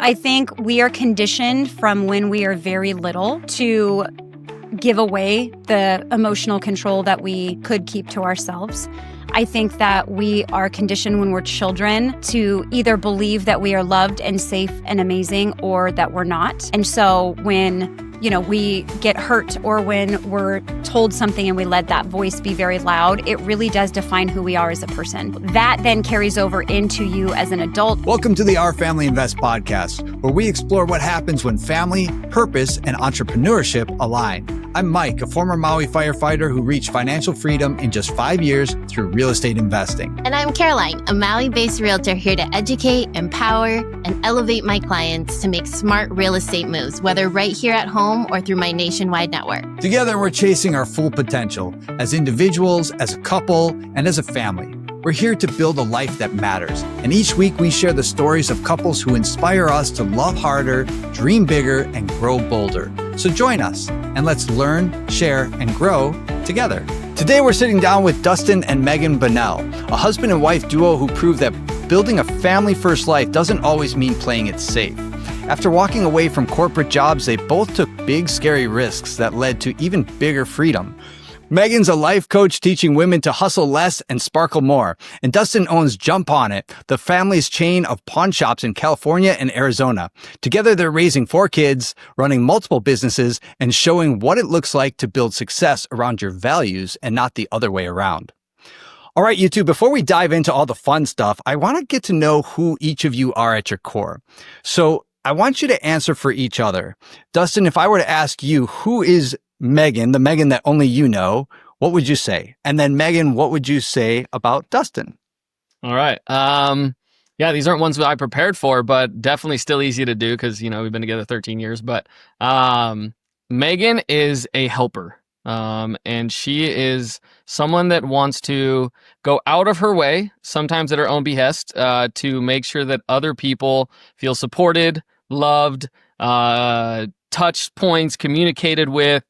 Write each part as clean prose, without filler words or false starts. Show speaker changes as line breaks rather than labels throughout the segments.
I think we are conditioned from when we are very little to give away the emotional control that we could keep to ourselves. I think that we are conditioned when we're children to either believe that we are loved and safe and amazing or that we're not. And so when we get hurt or when we're told something and we let that voice be very loud, it really does define who we are as a person. That then carries over into you as an adult.
Welcome to the Our Family Invest podcast, where we explore what happens when family, purpose, and entrepreneurship align. I'm Mike, a former Maui firefighter who reached financial freedom in just 5 years through real estate investing.
And I'm Caroline, a Maui-based realtor here to educate, empower, and elevate my clients to make smart real estate moves, whether right here at home or through my nationwide network.
Together, we're chasing our full potential as individuals, as a couple, and as a family. We're here to build a life that matters. And each week we share the stories of couples who inspire us to love harder, dream bigger, and grow bolder. So join us and let's learn, share, and grow together. Today we're sitting down with Dustin and Megan Bunnell, a husband and wife duo who prove that building a family-first life doesn't always mean playing it safe. After walking away from corporate jobs, they both took big, scary risks that led to even bigger freedom. Megan's a life coach teaching women to hustle less and sparkle more. And Dustin owns Jum-Pawn-It, the family's chain of pawn shops in California and Arizona. Together, they're raising 4 kids, running multiple businesses, and showing what it looks like to build success around your values and not the other way around. All right, you two, before we dive into all the fun stuff, I want to get to know who each of you are at your core. So I want you to answer for each other. Dustin, if I were to ask you, who is Megan, the Megan that only you know, what would you say? And then Megan, what would you say about Dustin?
All right. Yeah, these aren't ones that I prepared for, but definitely still easy to do because, we've been together 13 years. But Megan is a helper. And she is someone that wants to go out of her way, sometimes at her own behest, to make sure that other people feel supported, loved, touch points, communicated with,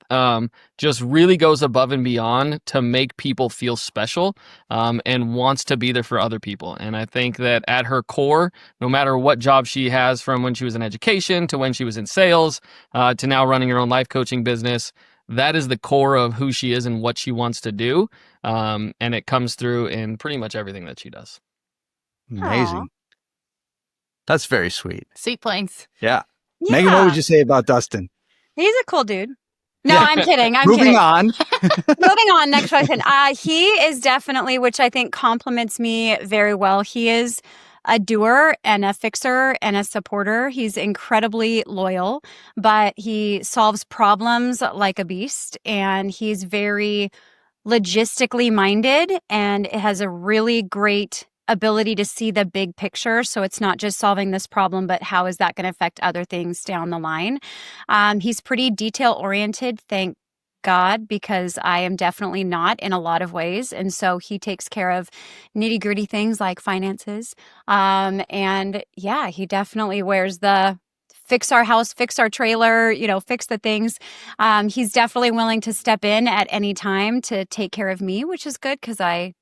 just really goes above and beyond to make people feel special, and wants to be there for other people. And I think that at her core, no matter what job she has, from when she was in education to when she was in sales, to now running her own life coaching business, that is the core of who she is and what she wants to do. And it comes through in pretty much everything that she does.
Amazing.
Aww.
That's very sweet.
Sweet points.
Yeah. Megan, what would you say about Dustin?
He's a cool dude. No,
Yeah.
I'm kidding.
Moving on.
Moving on. Next question. He is definitely, which I think compliments me very well. He is a doer and a fixer and a supporter. He's incredibly loyal, but he solves problems like a beast, and he's very logistically minded and has a really great ability to see the big picture. So it's not just solving this problem, but how is that going to affect other things down the line? He's pretty detail oriented, thank God, because I am definitely not in a lot of ways. And so he takes care of nitty gritty things like finances. And yeah, he definitely wears the fix our house, fix our trailer, fix the things. He's definitely willing to step in at any time to take care of me, which is good because I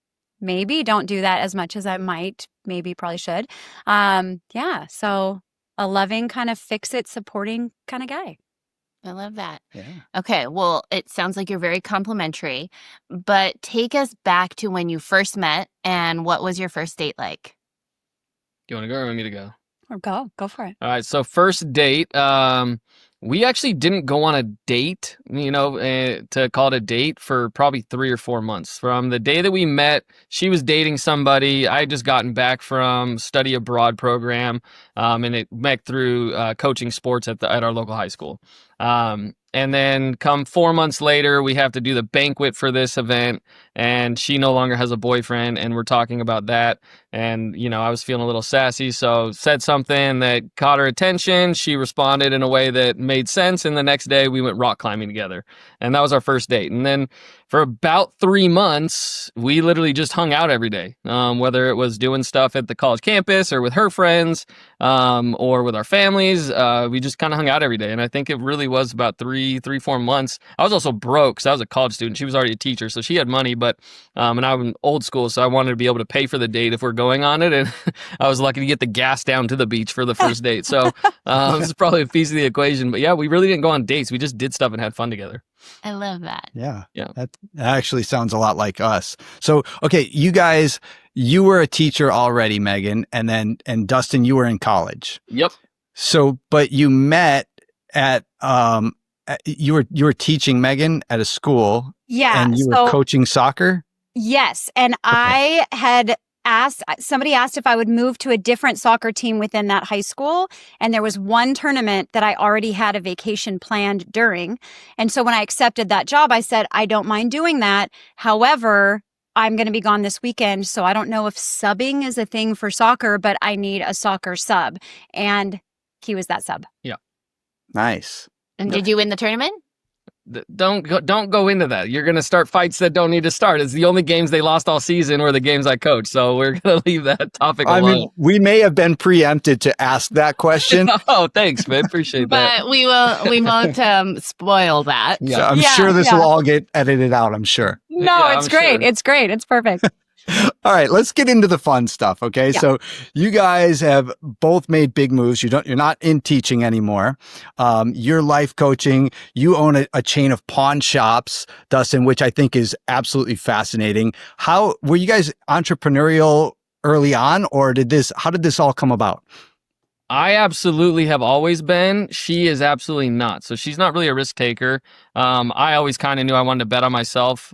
maybe don't do that as much as I might, probably should. Yeah, so a loving kind of fix-it, supporting kind of guy.
I love that.
Yeah.
Okay, well, it sounds like you're very complimentary, but take us back to when you first met and what was your first date like?
Do you want to go or want me to go?
Or go for it.
All right, so first date, we actually didn't go on a date, to call it a date, for probably 3 or 4 months. From the day that we met, she was dating somebody. I had just gotten back from study abroad program, and it met through coaching sports at our local high school. And then come 4 months later, we have to do the banquet for this event, and she no longer has a boyfriend, and we're talking about that. And, I was feeling a little sassy, so said something that caught her attention. She responded in a way that made sense, and the next day we went rock climbing together. And that was our first date. And then for about 3 months, we literally just hung out every day, whether it was doing stuff at the college campus or with her friends, or with our families. We just kind of hung out every day. And I think it really was about 4 months. I was also broke because I was a college student. She was already a teacher, so she had money, but and I'm old school, so I wanted to be able to pay for the date if we're going on it, and I was lucky to get the gas down to the beach for the first date. So it's probably a piece of the equation. But yeah, we really didn't go on dates. We just did stuff and had fun together.
I love that.
Yeah.
Yeah.
That actually sounds a lot like us. So, okay, you guys, you were a teacher already, Megan, and Dustin, you were in college.
Yep.
So, but you met at, you were teaching, Megan, at a school.
Yeah.
And you were coaching soccer?
Yes. And I had somebody asked if I would move to a different soccer team within that high school. And there was one tournament that I already had a vacation planned during. And so when I accepted that job, I said, I don't mind doing that. However, I'm going to be gone this weekend. So I don't know if subbing is a thing for soccer, but I need a soccer sub. And he was that sub.
Yeah.
Nice.
And did you win the tournament?
Don't go into that. You're going to start fights that don't need to start. It's the only games they lost all season were the games I coached. So we're going to leave that topic alone.
I mean, we may have been preempted to ask that question.
Oh, thanks, man. Appreciate that.
But we won't spoil that.
Yeah. So I'm sure this will all get edited out, I'm sure.
No,
Yeah,
it's
I'm
great.
sure.
It's great. It's perfect.
All right, let's get into the fun stuff. Okay.
Yeah.
So you guys have both made big moves. You're not in teaching anymore. You're life coaching. You own a chain of pawn shops, Dustin, which I think is absolutely fascinating. How were you guys entrepreneurial early on, or how did this all come about?
I absolutely have always been. She is absolutely not. So she's not really a risk taker. I always kind of knew I wanted to bet on myself.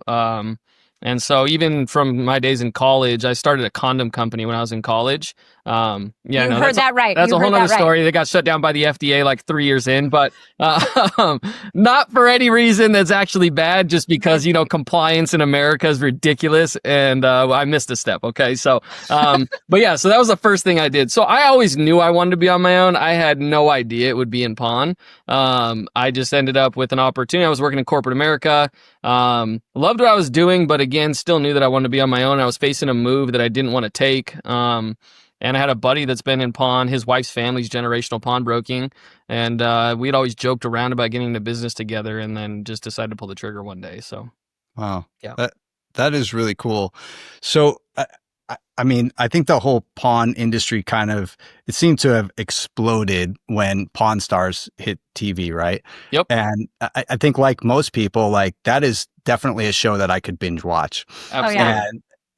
And so even from my days in college, I started a condom company when I was in college.
You heard that right.
That's a whole other story. They got shut down by the FDA like 3 years in, but not for any reason that's actually bad, just because, compliance in America is ridiculous. And I missed a step. Okay. So, but yeah, so that was the first thing I did. So I always knew I wanted to be on my own. I had no idea it would be in pawn. I just ended up with an opportunity. I was working in corporate America. Loved what I was doing, but again, still knew that I wanted to be on my own. I was facing a move that I didn't want to take. And I had a buddy that's been in pawn. His wife's family's generational pawnbroking. And we'd always joked around about getting into business together, and then just decided to pull the trigger one day. So,
wow.
Yeah.
That is really cool. So, I mean, I think the whole pawn industry it seemed to have exploded when Pawn Stars hit TV, right?
Yep.
And I think, like most people, that is definitely a show that I could binge watch.
Absolutely.
Oh, yeah.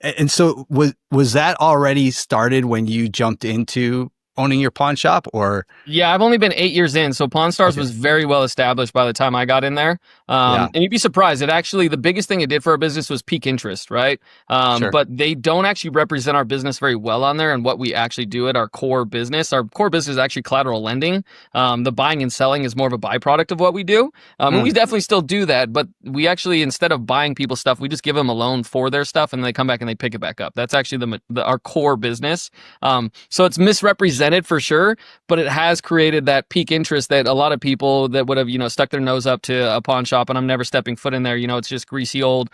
And so was that already started when you jumped into owning your pawn shop, or?
Yeah, I've only been 8 years in, so Pawn Stars was very well established by the time I got in there. And you'd be surprised. The biggest thing it did for our business was peak interest, right?
Sure.
But they don't actually represent our business very well on there and what we actually do at our core business. Our core business is actually collateral lending. The buying and selling is more of a byproduct of what we do. And we definitely still do that, but we actually, instead of buying people stuff, we just give them a loan for their stuff, and they come back and they pick it back up. That's actually our core business. So it's misrepresented for sure, but it has created that peak interest that a lot of people that would have, stuck their nose up to a pawn shop, and I'm never stepping foot in there. It's just greasy old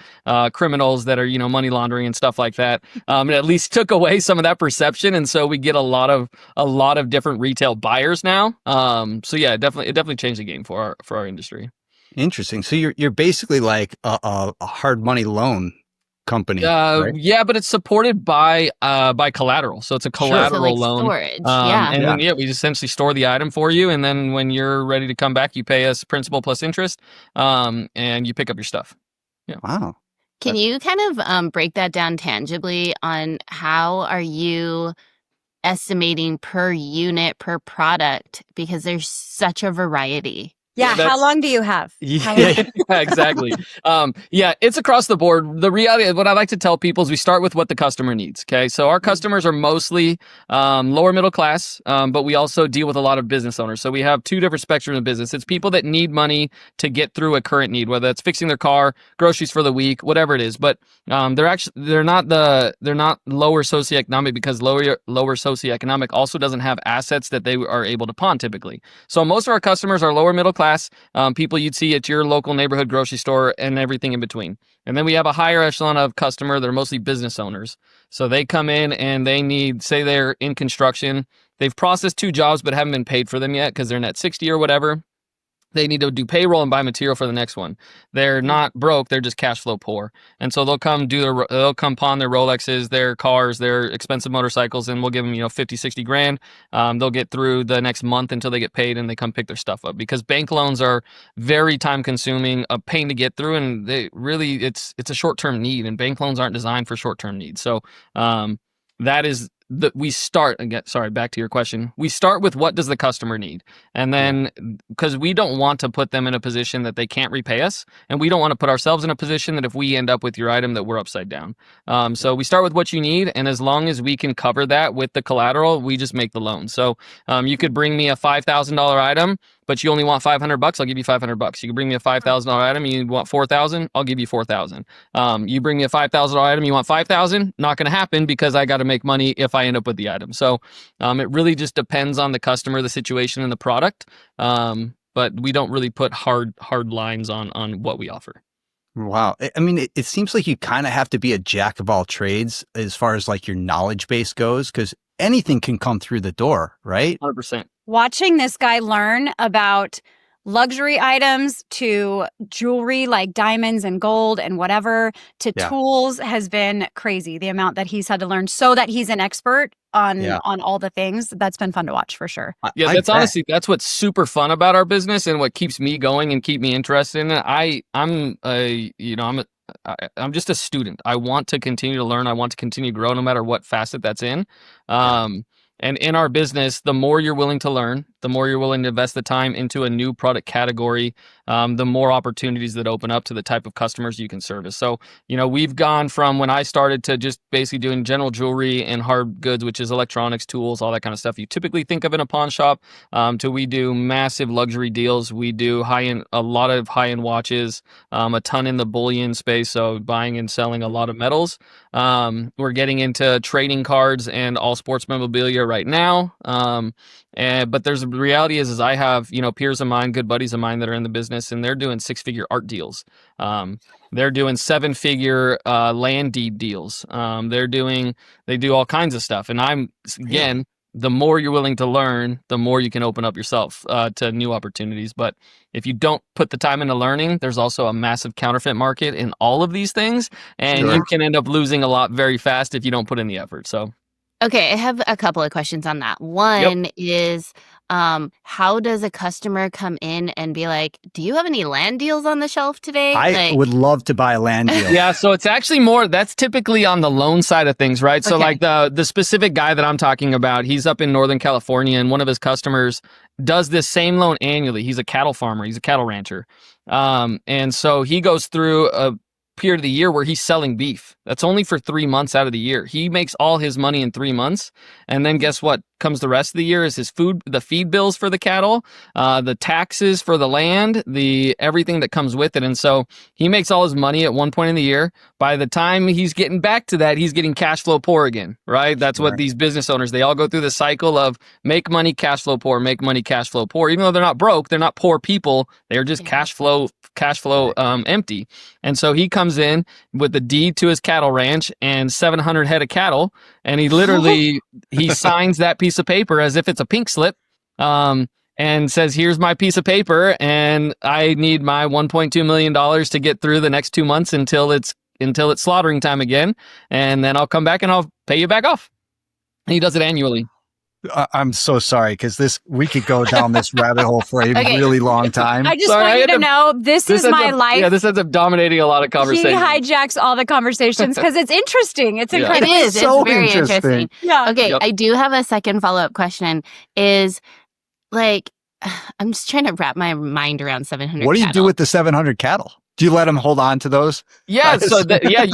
criminals that are, money laundering and stuff like that. It at least took away some of that perception, and so we get a lot of different retail buyers now. So yeah, it definitely changed the game for our industry.
Interesting. So you're basically like a hard money loan company, right?
Yeah, but it's supported by Collateral, so it's a collateral loan.
Storage,
and we just essentially store the item for you, and then when you're ready to come back, you pay us principal plus interest, and you pick up your stuff. Yeah.
Wow.
Can you kind of break that down tangibly on how are you estimating per unit per product, because there's such a variety?
Yeah. How long do you have?
Yeah, exactly. It's across the board. The reality, what I like to tell people is we start with what the customer needs. Okay. So our customers are mostly lower middle class, but we also deal with a lot of business owners. So we have two different spectrums of business. It's people that need money to get through a current need, whether it's fixing their car, groceries for the week, whatever it is. But they're not lower socioeconomic, because lower socioeconomic also doesn't have assets that they are able to pawn typically. So most of our customers are lower middle class. People you'd see at your local neighborhood grocery store and everything in between. And then we have a higher echelon of customer that are mostly business owners. So they come in and they need, say they're in construction, they've processed 2 jobs but haven't been paid for them yet because they're net 60 or whatever. They need to do payroll and buy material for the next one. They're not broke; they're just cash flow poor, and so they'll come pawn their Rolexes, their cars, their expensive motorcycles, and we'll give them 50, 60 grand. They'll get through the next month until they get paid, and they come pick their stuff up because bank loans are very time consuming, a pain to get through, and they really it's a short term need, and bank loans aren't designed for short term needs. So that is. We start again. Sorry, back to your question. We start with what does the customer need, and then because we don't want to put them in a position that they can't repay us, and we don't want to put ourselves in a position that if we end up with your item that we're upside down. So we start with what you need, and as long as we can cover that with the collateral, we just make the loan. So you could bring me a $5,000 item, but you only want $500, I'll give you $500. You can bring me a $5,000 item, you want $4,000, I'll give you $4,000. You bring me a $5,000 item, you want $5,000, not going to happen because I got to make money if I end up with the item. So it really just depends on the customer, the situation, and the product. But we don't really put hard lines on what we offer.
Wow. I mean, it seems like you kind of have to be a jack of all trades as far as like your knowledge base goes, because anything can come through the door, right?
100%.
Watching this guy learn about luxury items to jewelry like diamonds and gold and whatever to tools has been crazy. The amount that he's had to learn so that he's an expert on all the things. That's been fun to watch for sure.
Yeah, honestly, that's what's super fun about our business and what keeps me going and keep me interested in it. I'm just a student. I want to continue to learn. I want to continue to grow no matter what facet that's in. And in our business, the more you're willing to learn, the more you're willing to invest the time into a new product category, the more opportunities that open up to the type of customers you can service. So, we've gone from when I started to just basically doing general jewelry and hard goods, which is electronics, tools, all that kind of stuff you typically think of in a pawn shop, to we do massive luxury deals. We do a lot of high-end watches, a ton in the bullion space, so buying and selling a lot of metals. We're getting into trading cards and all sports memorabilia right now. But the reality is I have, peers of mine, good buddies of mine that are in the business, and they're doing 6-figure art deals. They're doing 7-figure land deed deals. They do all kinds of stuff. And the more you're willing to learn, the more you can open up yourself to new opportunities. But if you don't put the time into learning, there's also a massive counterfeit market in all of these things, and you can end up losing a lot very fast if you don't put in the effort. So.
Okay, I have a couple of questions on that. One is, how does a customer come in and be like, do you have any land deals on the shelf today?
I would love to buy a land deal.
Yeah, so it's actually that's typically on the loan side of things, right? So like the specific guy that I'm talking about, he's up in Northern California, and one of his customers does this same loan annually. He's a cattle farmer. He's a cattle rancher. And so he goes through a period of the year where he's selling beef. That's only for 3 months out of the year. He makes all his money in 3 months. And then guess what? Comes the rest of the year is the feed bills for the cattle, the taxes for the land, everything that comes with it. And so he makes all his money at one point in the year. By the time he's getting back to that, he's getting cash flow poor again, right? That's what these business owners, they all go through the cycle of make money, cash flow poor, make money, cash flow poor. Even though they're not broke, they're not poor people. They're just cash flow empty. And so he comes in with the deed to his cattle ranch and 700 head of cattle, and he literally he signs that piece of paper as if it's a pink slip, and says, here's my piece of paper, and I need my $1.2 million to get through the next 2 months until it's slaughtering time again, and then I'll come back and I'll pay you back off. And he does it annually.
I'm so sorry, because we could go down this rabbit hole for a really long time.
I just want you to know this is my life.
Yeah, this ends up dominating a lot of conversations.
He hijacks all the conversations because it's interesting. It's incredible.
It is.
So
it's very interesting.
Yeah.
Okay, I do have a second follow-up question. Is like, I'm just trying to wrap my mind around 700
What do you
cattle.
do with the 700 cattle? Do you let them hold on to those?
Yeah, so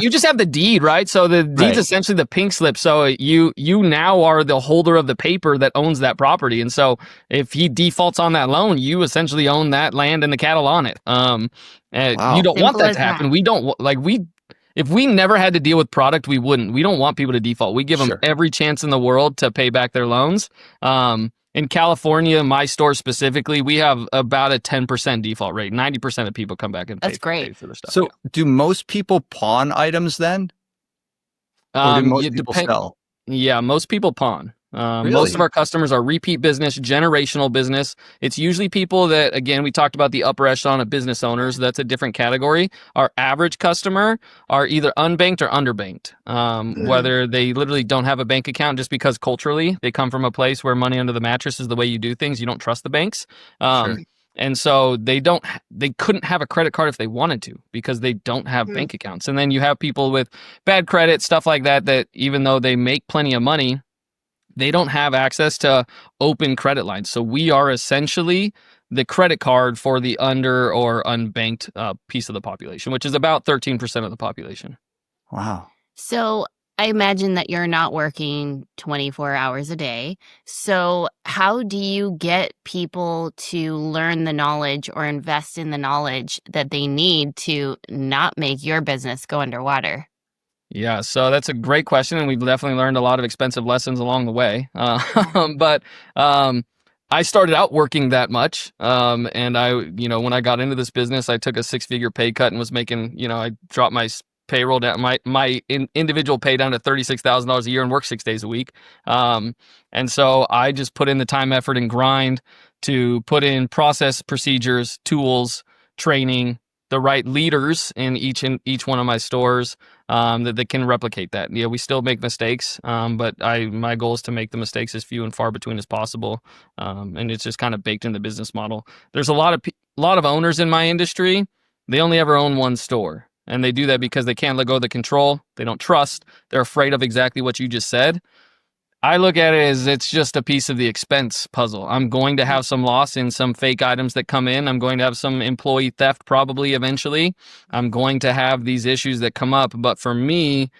you just have the deed, right? So the deed's essentially the pink slip. So you now are the holder of the paper that owns that property. And so if he defaults on that loan, you essentially own that land and the cattle on it.
Wow.
You don't want that to happen. We don't if we never had to deal with product, we wouldn't. We don't want people to default. We give them every chance in the world to pay back their loans. In California, my store specifically, we have about a 10% default rate. 90% of people come back and pay for their stuff.
So do most people pawn items then? Or do most people sell?
Yeah, most people pawn.
Really?
Most of our customers are repeat business, generational business. It's usually people that, again, we talked about the upper echelon of business owners. That's a different category. Our average customer are either unbanked or underbanked, whether they literally don't have a bank account just because culturally they come from a place where money under the mattress is the way you do things. You don't trust the banks.
Sure.
And so they couldn't have a credit card if they wanted to because they don't have bank accounts. And then you have people with bad credit, stuff like that, that even though they make plenty of money, they don't have access to open credit lines. So we are essentially the credit card for the under or unbanked piece of the population, which is about 13% of the population.
Wow.
So I imagine that you're not working 24 hours a day. So how do you get people to learn the knowledge or invest in the knowledge that they need to not make your business go underwater?
Yeah, so that's a great question, and we've definitely learned a lot of expensive lessons along the way. But I started out working that much, and when I got into this business, I took a 6-figure pay cut and was making, I dropped my payroll down, my individual pay down to $36,000 a year and work 6 days a week. And so I just put in the time, effort, and grind to put in process, procedures, tools, training, the right leaders in each one of my stores that can replicate that. Yeah, we still make mistakes, but my goal is to make the mistakes as few and far between as possible, and it's just kind of baked in the business model. There's a lot of owners in my industry. They only ever own one store, and they do that because they can't let go of the control. They don't trust. They're afraid of exactly what you just said. I look at it as it's just a piece of the expense puzzle. I'm going to have some loss in some fake items that come in. I'm going to have some employee theft probably eventually. I'm going to have these issues that come up. But for me,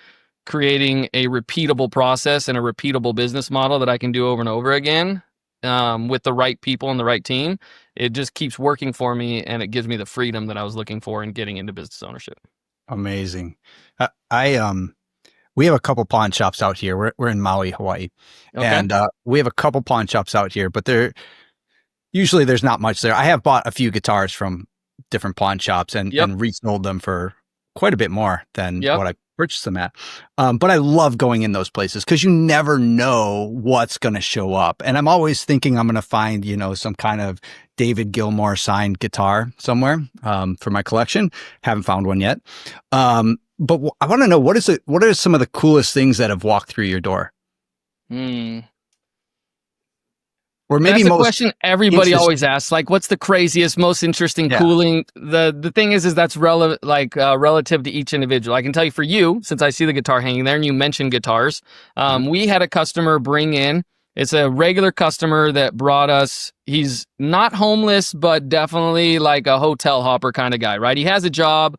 creating a repeatable process and a repeatable business model that I can do over and over again with the right people and the right team, it just keeps working for me, and it gives me the freedom that I was looking for in getting into business ownership.
Amazing. We have a couple pawn shops out here. We're in Maui, Hawaii,
Okay.
and we have a couple pawn shops out here, but usually there's not much there. I have bought a few guitars from different pawn shops and resold them for quite a bit more than what I purchased them at. But I love going in those places because you never know what's going to show up. And I'm always thinking I'm going to find, some kind of David Gilmour signed guitar somewhere for my collection. Haven't found one yet. But I want to know, what are some of the coolest things that have walked through your door? Or maybe
that's a question everybody always asks. Like, what's the craziest, most interesting, cooling? The thing is that's relevant, relative to each individual. I can tell you for you, since I see the guitar hanging there, and you mentioned guitars, we had a customer bring in. It's a regular customer that brought us. He's not homeless, but definitely like a hotel hopper kind of guy, right? He has a job,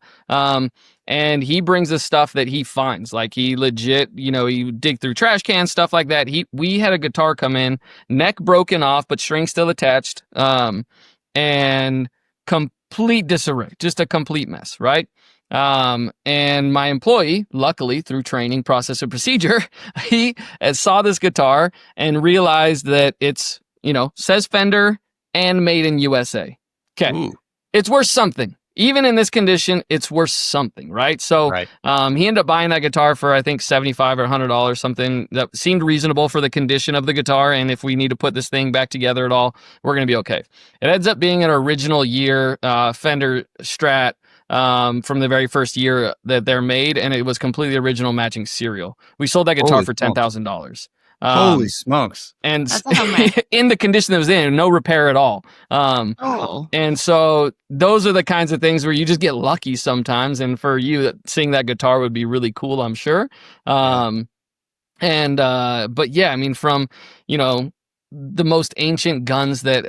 and he brings us stuff that he finds. Like, he legit, he dig through trash cans, stuff like that. We had a guitar come in, neck broken off, but string still attached, and complete disarray, just a complete mess, right? And my employee, luckily through training, process, and procedure, he saw this guitar and realized that it's, says Fender and made in USA. Okay. It's worth something. Even in this condition, it's worth something, right? So he ended up buying that guitar for, I think, $75 or $100, something that seemed reasonable for the condition of the guitar. And if we need to put this thing back together at all, we're going to be okay. It ends up being an original year Fender Strat from the very first year that they're made, and it was completely original, matching serial. We sold that guitar for $10,000.
Holy smokes.
And in the condition that it was in, no repair at all. And so those are the kinds of things where you just get lucky sometimes. And for you, seeing that guitar would be really cool, I'm sure. But yeah, I mean, from, the most ancient guns that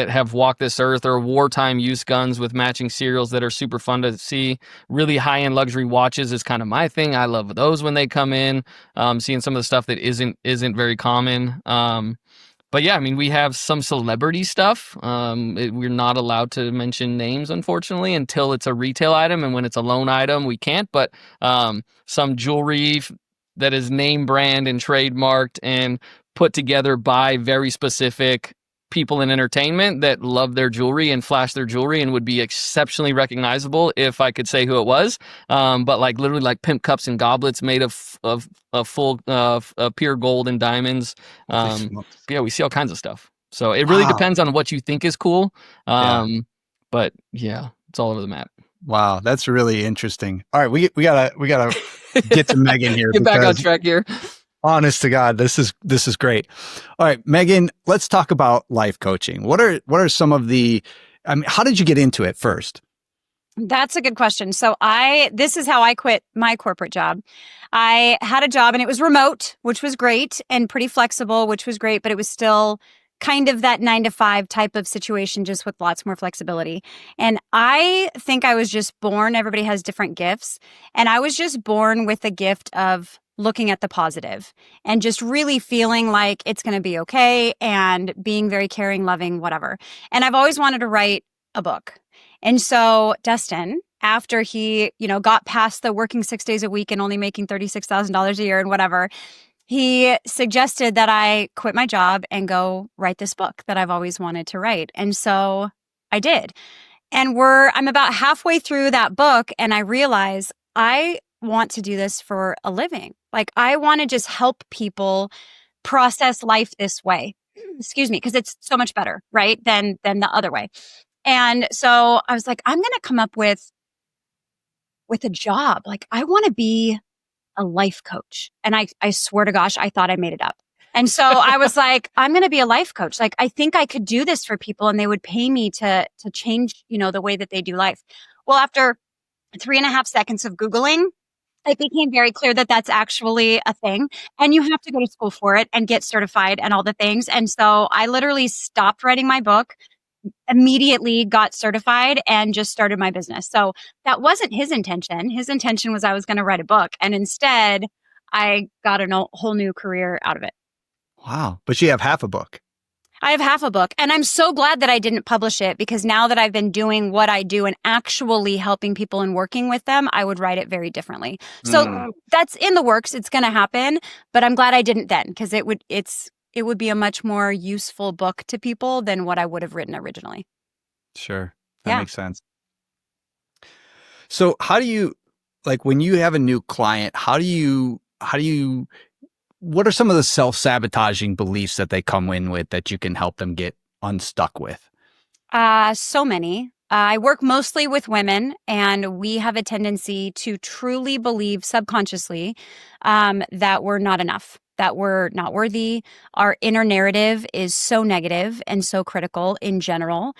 have walked this earth, or wartime use guns with matching serials that are super fun to see. Really high-end luxury watches is kind of my thing. I love those when they come in. Seeing some of the stuff that isn't very common. But yeah, I mean, we have some celebrity stuff. We're not allowed to mention names, unfortunately, until it's a retail item, and when it's a loan item, we can't. But some jewelry that is name brand and trademarked and put together by very specific people in entertainment that love their jewelry and flash their jewelry and would be exceptionally recognizable if I could say who it was. But like literally like pimp cups and goblets made of full pure gold and diamonds. Yeah, we see all kinds of stuff. So it really depends on what you think is cool. But yeah, it's all over the map.
Wow, that's really interesting. All right, we gotta get to Megan here.
Get back on track here.
Honest to God, this is great. All right, Megan, let's talk about life coaching. What are some of the? I mean, how did you get into it first?
That's a good question. So this is how I quit my corporate job. I had a job and it was remote, which was great, and pretty flexible, which was great, but it was still kind of that 9-to-5 type of situation, just with lots more flexibility. And I think I was just born, everybody has different gifts. And I was just born with the gift of looking at the positive and just really feeling like it's going to be okay and being very caring, loving, whatever. And I've always wanted to write a book. And so Dustin, after he, got past the working 6 days a week and only making $36,000 a year and whatever, he suggested that I quit my job and go write this book that I've always wanted to write. And so I did. And I'm about halfway through that book and I realize I want to do this for a living. Like I want to just help people process life this way. Excuse me, because it's so much better, right? Than the other way. And so I was like, I'm going to come up with a job. Like I want to be a life coach. And I swear to gosh, I thought I made it up. And so I was like, I'm going to be a life coach. Like, I think I could do this for people and they would pay me to change, the way that they do life. Well, after 3.5 seconds of Googling, it became very clear that that's actually a thing. And you have to go to school for it and get certified and all the things. And so I literally stopped writing my book, immediately got certified and just started my business. So that wasn't his intention. His intention was I was going to write a book. And instead I got a whole new career out of it.
Wow. But you have half a book.
I have half a book and I'm so glad that I didn't publish it because now that I've been doing what I do and actually helping people and working with them, I would write it very differently. So that's in the works. It's going to happen, but I'm glad I didn't then because it would be a much more useful book to people than what I would have written originally.
Sure. That makes sense. So how do you, like when you have a new client, what are some of the self-sabotaging beliefs that they come in with that you can help them get unstuck with?
So many. I work mostly with women, and we have a tendency to truly believe subconsciously that we're not enough, that we're not worthy. Our inner narrative is so negative and so critical in general.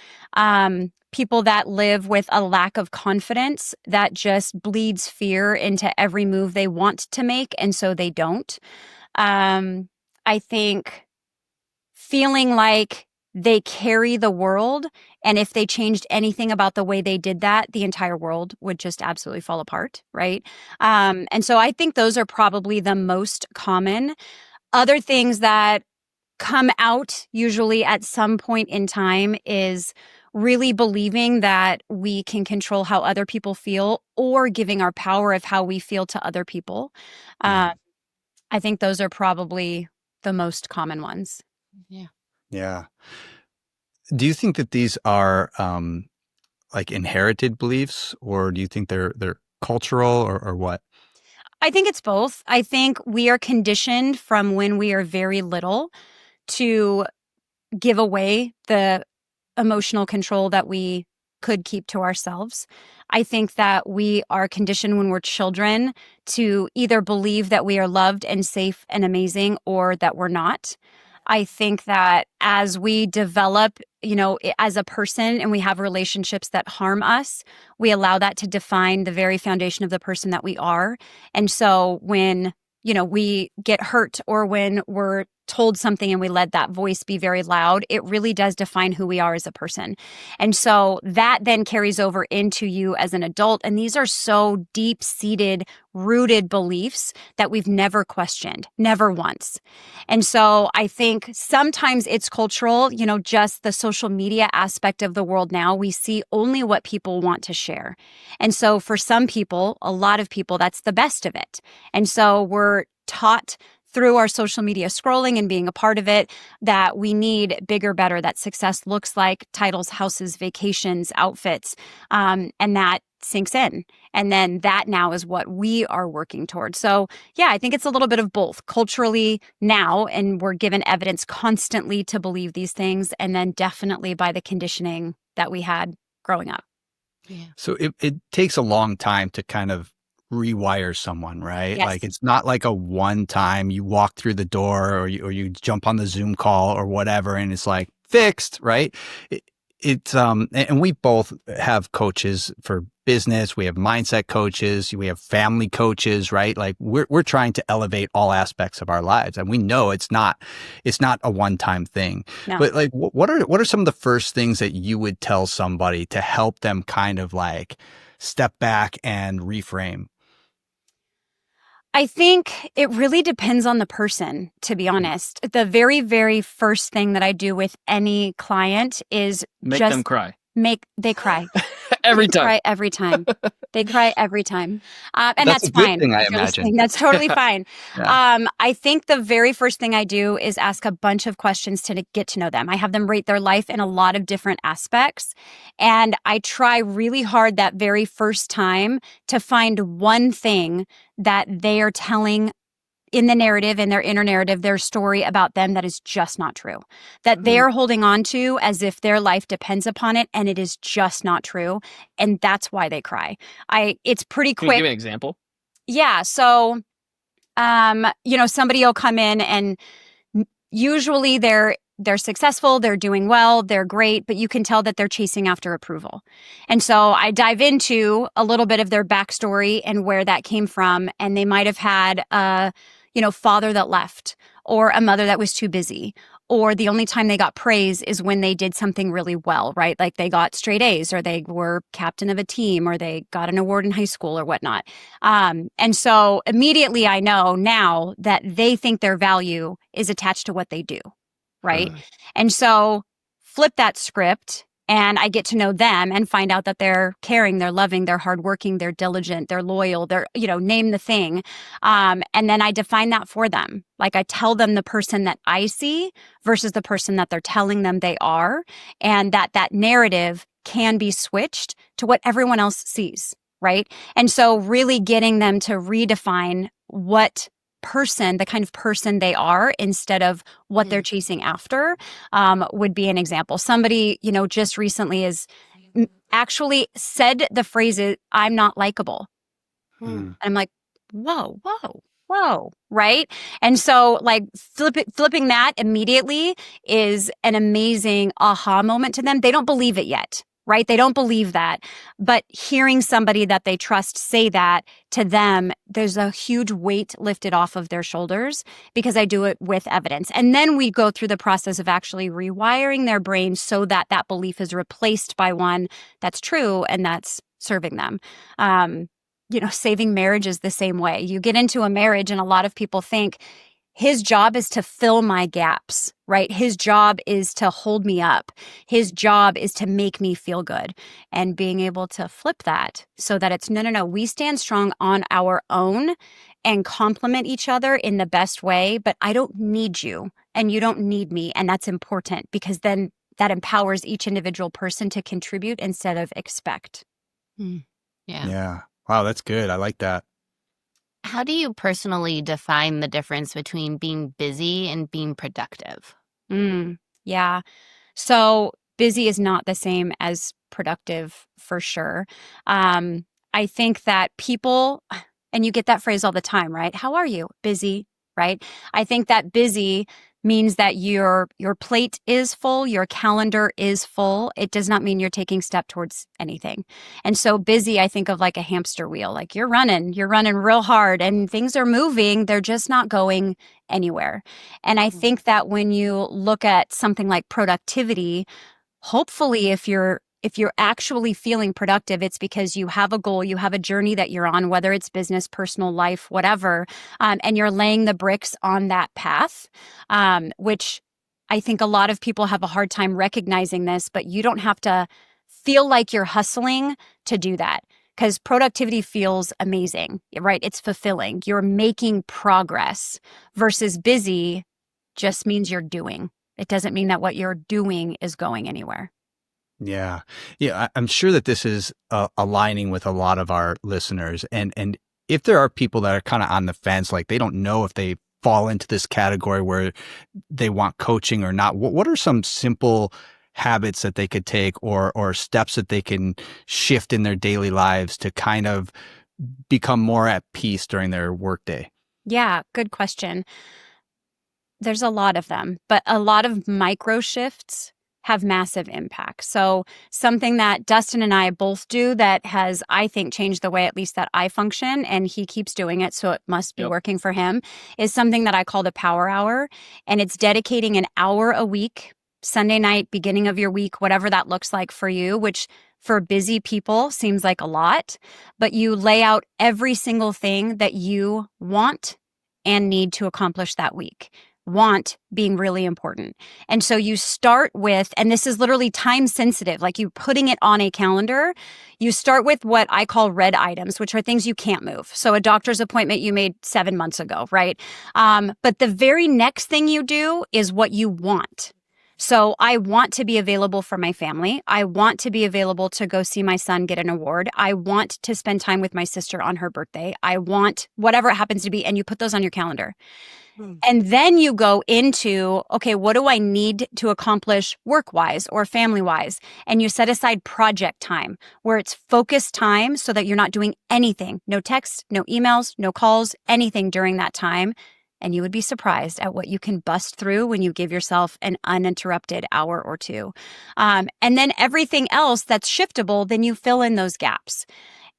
People that live with a lack of confidence that just bleeds fear into every move they want to make, and so they don't. I think feeling like they carry the world, and if they changed anything about the way they did that, the entire world would just absolutely fall apart, right? And so I think those are probably the most common. Other things that come out usually at some point in time is really believing that we can control how other people feel or giving our power of how we feel to other people. I think those are probably the most common ones.
Yeah.
Yeah. Do you think that these are like inherited beliefs, or do you think they're cultural or what?
I think it's both. I think we are conditioned from when we are very little to give away the emotional control that we could keep to ourselves. I think that we are conditioned when we're children to either believe that we are loved and safe and amazing or that we're not. I think that as we develop, as a person and we have relationships that harm us, we allow that to define the very foundation of the person that we are. And so when, we get hurt or when we're told something and we let that voice be very loud, it really does define who we are as a person. And so that then carries over into you as an adult. And these are so deep-seated, rooted beliefs that we've never questioned, never once. And so I think sometimes it's cultural, just the social media aspect of the world now, we see only what people want to share. And so for some people, a lot of people, that's the best of it. And so we're taught through our social media scrolling and being a part of it that we need bigger, better, that success looks like titles, houses, vacations, outfits, and that sinks in. And then that now is what we are working towards. So yeah, I think it's a little bit of both culturally now, and we're given evidence constantly to believe these things, and then definitely by the conditioning that we had growing up.
Yeah.
So it takes a long time to kind of rewire someone, right?
Yes.
Like it's not like a one time you walk through the door or you jump on the Zoom call or whatever and it's like fixed, right? It's and we both have coaches for business, we have mindset coaches, we have family coaches, right? Like we're trying to elevate all aspects of our lives, and we know it's not a one-time thing.
No.
But like what are some of the first things that you would tell somebody to help them kind of like step back and reframe?
I think it really depends on the person, to be honest. The very, very first thing that I do with any client is
Make
just
them cry.
they cry.
Every
They
time.
cry every time. They cry every time. And
That's
that's
a good
fine.
thing, I
If you're
imagine.
listening, that's totally fine.
Yeah.
I think the very first thing I do is ask a bunch of questions to get to know them. I have them rate their life in a lot of different aspects. And I try really hard that very first time to find one thing that they are telling in the narrative, in their inner narrative, their story about them that is just not true, that they're holding on to as if their life depends upon it, and it is just not true. And that's why they cry. It's pretty
Can you give
quick.
me an example?
Yeah. So, somebody will come in and usually they're successful, they're doing well, they're great, but you can tell that they're chasing after approval. And so I dive into a little bit of their backstory and where that came from. And they might have had a, father that left, or a mother that was too busy, or the only time they got praise is when they did something really well, right? Like they got straight A's, or they were captain of a team, or they got an award in high school or whatnot. And so immediately I know now that they think their value is attached to what they do, right? And so flip that script, and I get to know them and find out that they're caring, they're loving, they're hardworking, they're diligent, they're loyal, they're, name the thing. And then I define that for them. Like I tell them the person that I see versus the person that they're telling them they are, and that narrative can be switched to what everyone else sees, right? And so really getting them to redefine the kind of person they are instead of what they're chasing after, would be an example. Somebody, just recently is actually said the phrase, "I'm not likable." And I'm like, whoa, whoa, whoa, right? And so like flipping that immediately is an amazing aha moment to them. They don't believe it yet, right? They don't believe that. But hearing somebody that they trust say that to them, there's a huge weight lifted off of their shoulders because I do it with evidence. And then we go through the process of actually rewiring their brain so that that belief is replaced by one that's true and that's serving them. Saving marriage is the same way. You get into a marriage and a lot of people think his job is to fill my gaps, right? His job is to hold me up. His job is to make me feel good. And being able to flip that so that it's no, we stand strong on our own and complement each other in the best way, but I don't need you and you don't need me. And that's important because then that empowers each individual person to contribute instead of expect.
Yeah. Wow, that's good. I like that.
How do you personally define the difference between being busy and being productive?
Yeah. So busy is not the same as productive for sure. I think that people, and you get that phrase all the time, right? How are you? Busy, right? I think that busy means that your plate is full, your calendar is full. It does not mean you're taking step towards anything. And so busy, I think of like a hamster wheel. Like you're running real hard and things are moving, they're just not going anywhere. And I think that when you look at something like productivity, hopefully if you're actually feeling productive, it's because you have a goal, you have a journey that you're on, whether it's business, personal life, whatever, and you're laying the bricks on that path, which I think a lot of people have a hard time recognizing this, but you don't have to feel like you're hustling to do that. because productivity feels amazing, right? It's fulfilling. You're making progress versus busy just means you're doing. It doesn't mean that what you're doing is going anywhere.
Yeah. Yeah. I'm sure that this is aligning with a lot of our listeners. And if there are people that are kind of on the fence, like they don't know if they fall into this category where they want coaching or not, what are some simple habits that they could take or steps that they can shift in their daily lives to kind of become more at peace during their workday?
Yeah, good question. There's a lot of them, but a lot of micro shifts have massive impact. So something that Dustin and I both do that has, I think, changed the way at least that I function, and he keeps doing it, so it must be working for him, is something that I call the power hour. And it's dedicating an hour a week, Sunday night, beginning of your week, whatever that looks like for you, which for busy people seems like a lot, but you lay out every single thing that you want and need to accomplish that week. Want being really important. And so you start with, and this is literally time sensitive, like you putting it on a calendar, you start with what I call red items, which are things you can't move. So a doctor's appointment you made 7 months ago, right? But the very next thing you do is what you want. So I want to be available for my family. I want to be available to go see my son get an award. I want to spend time with my sister on her birthday. I want whatever it happens to be. And you put those on your calendar. And then you go into, okay, what do I need to accomplish work-wise or family-wise? And you set aside project time where it's focused time so that you're not doing anything. No texts, no emails, no calls, anything during that time. And you would be surprised at what you can bust through when you give yourself an uninterrupted hour or two. And then everything else that's shiftable, then you fill in those gaps.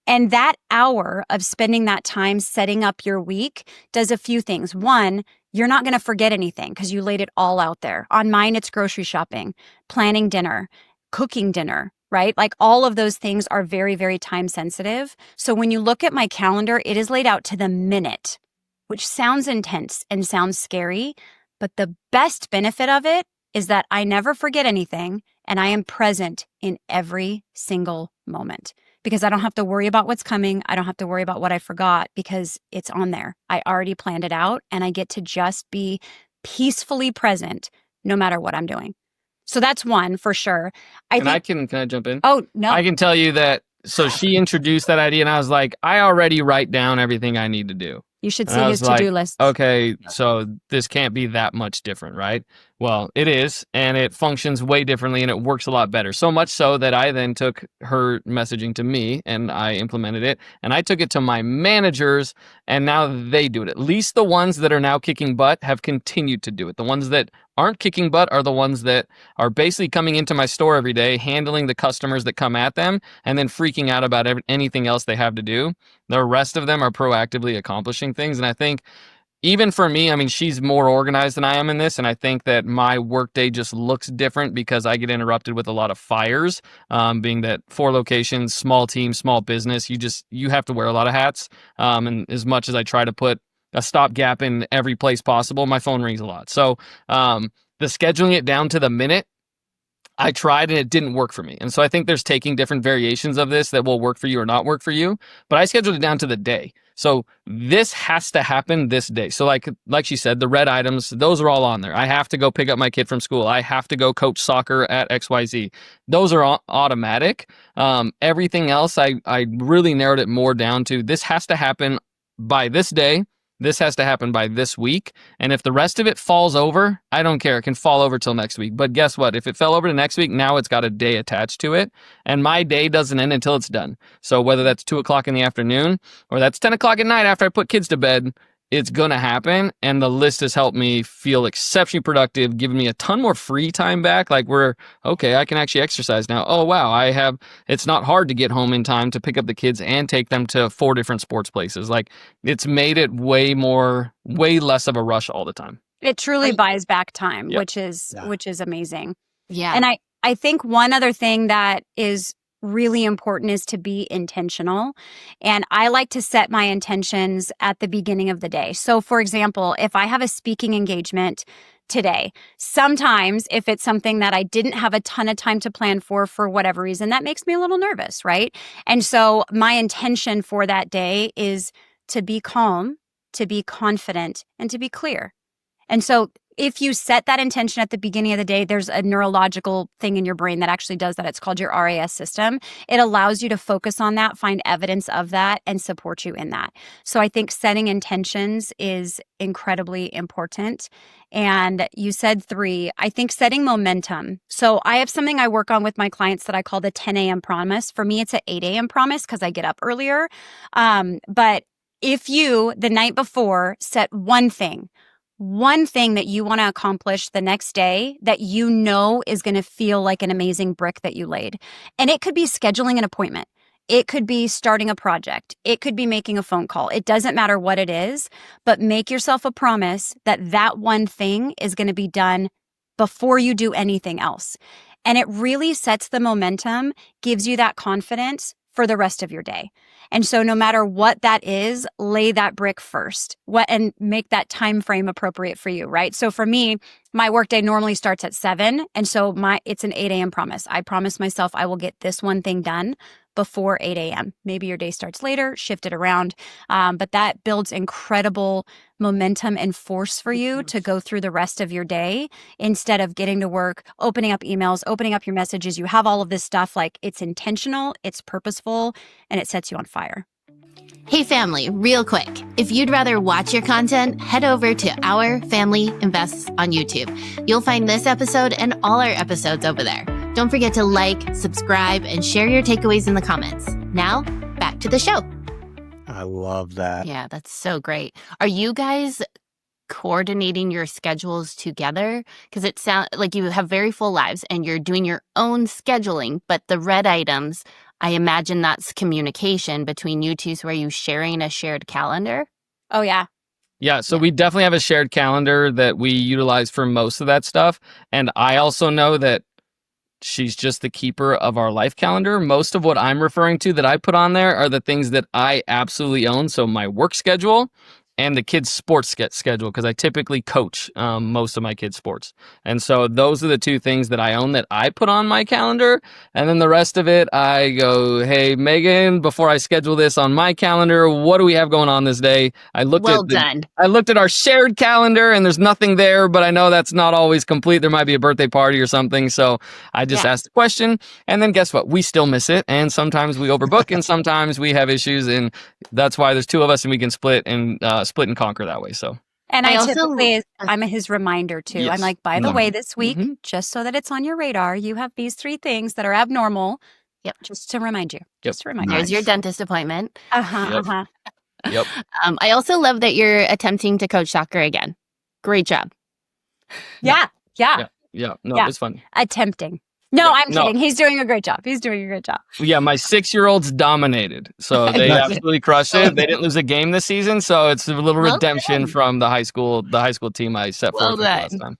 And that hour of spending that time setting up your week does a few things. One, you're not going to forget anything because you laid it all out there. On mine, it's grocery shopping, planning dinner, cooking dinner, right? Like all of those things are very, very time sensitive. So when you look at my calendar, it is laid out to the minute, which sounds intense and sounds scary. But the best benefit of it is that I never forget anything and I am present in every single moment. Because I don't have to worry about what's coming. I don't have to worry about what I forgot because it's on there. I already planned it out and I get to just be peacefully present no matter what I'm doing. So that's one for sure.
Can I jump in?
Oh, no.
I can tell you that. So she introduced that idea and I was like, I already write down everything I need to do.
You should see his to-do list.
Okay, so this can't be that much different, right? Well, it is, and it functions way differently, and it works a lot better. So much so that I then took her messaging to me, and I implemented it, and I took it to my managers, and now they do it. At least the ones that are now kicking butt have continued to do it. The ones that aren't kicking butt are the ones that are basically coming into my store every day, handling the customers that come at them, and then freaking out about anything else they have to do. The rest of them are proactively accomplishing things. And I think even for me, I mean, she's more organized than I am in this. And I think that my workday just looks different because I get interrupted with a lot of fires, being that 4 locations, small team, small business, you have to wear a lot of hats. And as much as I try to put a stopgap in every place possible, my phone rings a lot. So the scheduling it down to the minute, I tried and it didn't work for me. And so I think there's taking different variations of this that will work for you or not work for you. But I scheduled it down to the day. So this has to happen this day. So like she said, the red items, those are all on there. I have to go pick up my kid from school. I have to go coach soccer at XYZ. Those are automatic. Everything else, I really narrowed it more down to this has to happen by this day. This has to happen by this week. And if the rest of it falls over, I don't care. It can fall over till next week. But guess what? If it fell over to next week, now it's got a day attached to it. And my day doesn't end until it's done. So whether that's 2:00 in the afternoon or that's 10:00 at night after I put kids to bed, it's going to happen. And the list has helped me feel exceptionally productive, giving me a ton more free time back. Like okay, I can actually exercise now. Oh, wow. It's not hard to get home in time to pick up the kids and take them to 4 different sports places. Like it's made it way less of a rush all the time.
It truly buys back time,
Yep.
which is amazing.
Yeah.
And I think one other thing that is really important is to be intentional. And I like to set my intentions at the beginning of the day. So for example, if I have a speaking engagement today. Sometimes if it's something that I didn't have a ton of time to plan for whatever reason, that makes me a little nervous, right? And so my intention for that day is to be calm, to be confident, and to be clear. And so if you set that intention at the beginning of the day, there's a neurological thing in your brain that actually does that. It's called your RAS system. It allows you to focus on that, find evidence of that, and support you in that. So I think setting intentions is incredibly important. And you said 3, I think setting momentum. So I have something I work on with my clients that I call the 10 a.m. promise. For me, it's an 8 a.m. promise because I get up earlier. But if you, the night before, set one thing that you want to accomplish the next day that you know is going to feel like an amazing brick that you laid. And it could be scheduling an appointment. It could be starting a project. It could be making a phone call. It doesn't matter what it is, but make yourself a promise that that one thing is going to be done before you do anything else. And it really sets the momentum, gives you that confidence for the rest of your day. And so no matter what that is, lay that brick first and make that time frame appropriate for you, right? So for me, my workday normally starts at 7. And so it's an 8 a.m. promise. I promise myself I will get this one thing done before 8 a.m. Maybe your day starts later, shift it around. But that builds incredible momentum and force for you to go through the rest of your day instead of getting to work, opening up emails, opening up your messages. You have all of this stuff, like it's intentional, it's purposeful, and it sets you on fire.
Hey family, real quick. If you'd rather watch your content, head over to Our Family Invests on YouTube. You'll find this episode and all our episodes over there. Don't forget to like, subscribe, and share your takeaways in the comments. Now, back to the show.
I love that.
Yeah, that's so great. Are you guys coordinating your schedules together? Because it sounds like you have very full lives and you're doing your own scheduling, but the red items, I imagine that's communication between you two. So are you sharing a shared calendar?
Oh, yeah.
Yeah, so we definitely have a shared calendar that we utilize for most of that stuff. And I also know that she's just the keeper of our life calendar. Most of what I'm referring to that I put on there are the things that I absolutely own. So my work schedule and the kids' sports schedule, because I typically coach most of my kids' sports. And so those are the 2 things that I own that I put on my calendar. And then the rest of it, I go, hey, Megan, before I schedule this on my calendar, what do we have going on this day? I looked at our shared calendar and there's nothing there, but I know that's not always complete. There might be a birthday party or something. So I just asked the question. And then guess what? We still miss it. And sometimes we overbook and sometimes we have issues. And that's why there's 2 of us and we can split and conquer that way. So,
and I'm his reminder too.
Yes.
I'm like, by the way, this week, just so that it's on your radar, you have these 3 things that are abnormal.
Yep.
Just to remind you. Just to remind you.
There's your dentist appointment.
Yep.
I also love that you're attempting to coach soccer again. Great job.
Yeah.
No, it's fun.
Attempting. No, I'm kidding. He's doing a great job.
Yeah, my 6-year-olds dominated. So they absolutely crushed it. They didn't lose a game this season, so it's a little redemption from the high school team I set forth last time.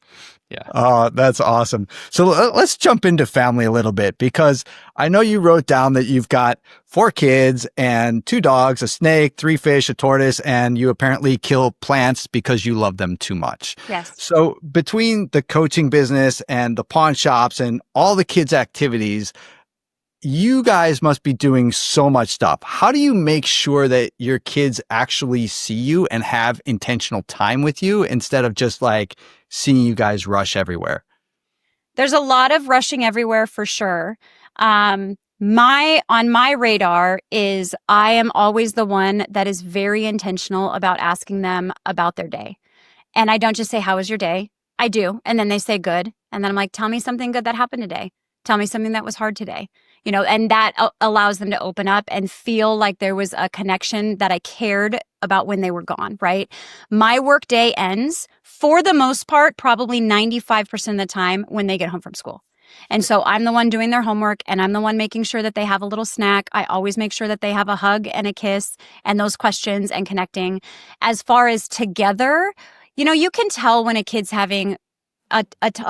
Yeah.
Oh, that's awesome. So let's jump into family a little bit, because I know you wrote down that you've got 4 kids and 2 dogs, a snake, 3 fish, a tortoise, and you apparently kill plants because you love them too much.
Yes.
So between the coaching business and the pawn shops and all the kids' activities, you guys must be doing so much stuff. How do you make sure that your kids actually see you and have intentional time with you instead of just like seeing you guys rush everywhere?
There's a lot of rushing everywhere for sure. On my radar is I am always the one that is very intentional about asking them about their day. And I don't just say, how was your day? I do. And then they say good. And then I'm like, tell me something good that happened today. Tell me something that was hard today. And that allows them to open up and feel like there was a connection that I cared about when they were gone, right? My work day ends, for the most part, probably 95% of the time when they get home from school. And so I'm the one doing their homework and I'm the one making sure that they have a little snack. I always make sure that they have a hug and a kiss and those questions and connecting. As far as together, you can tell when a kid's having a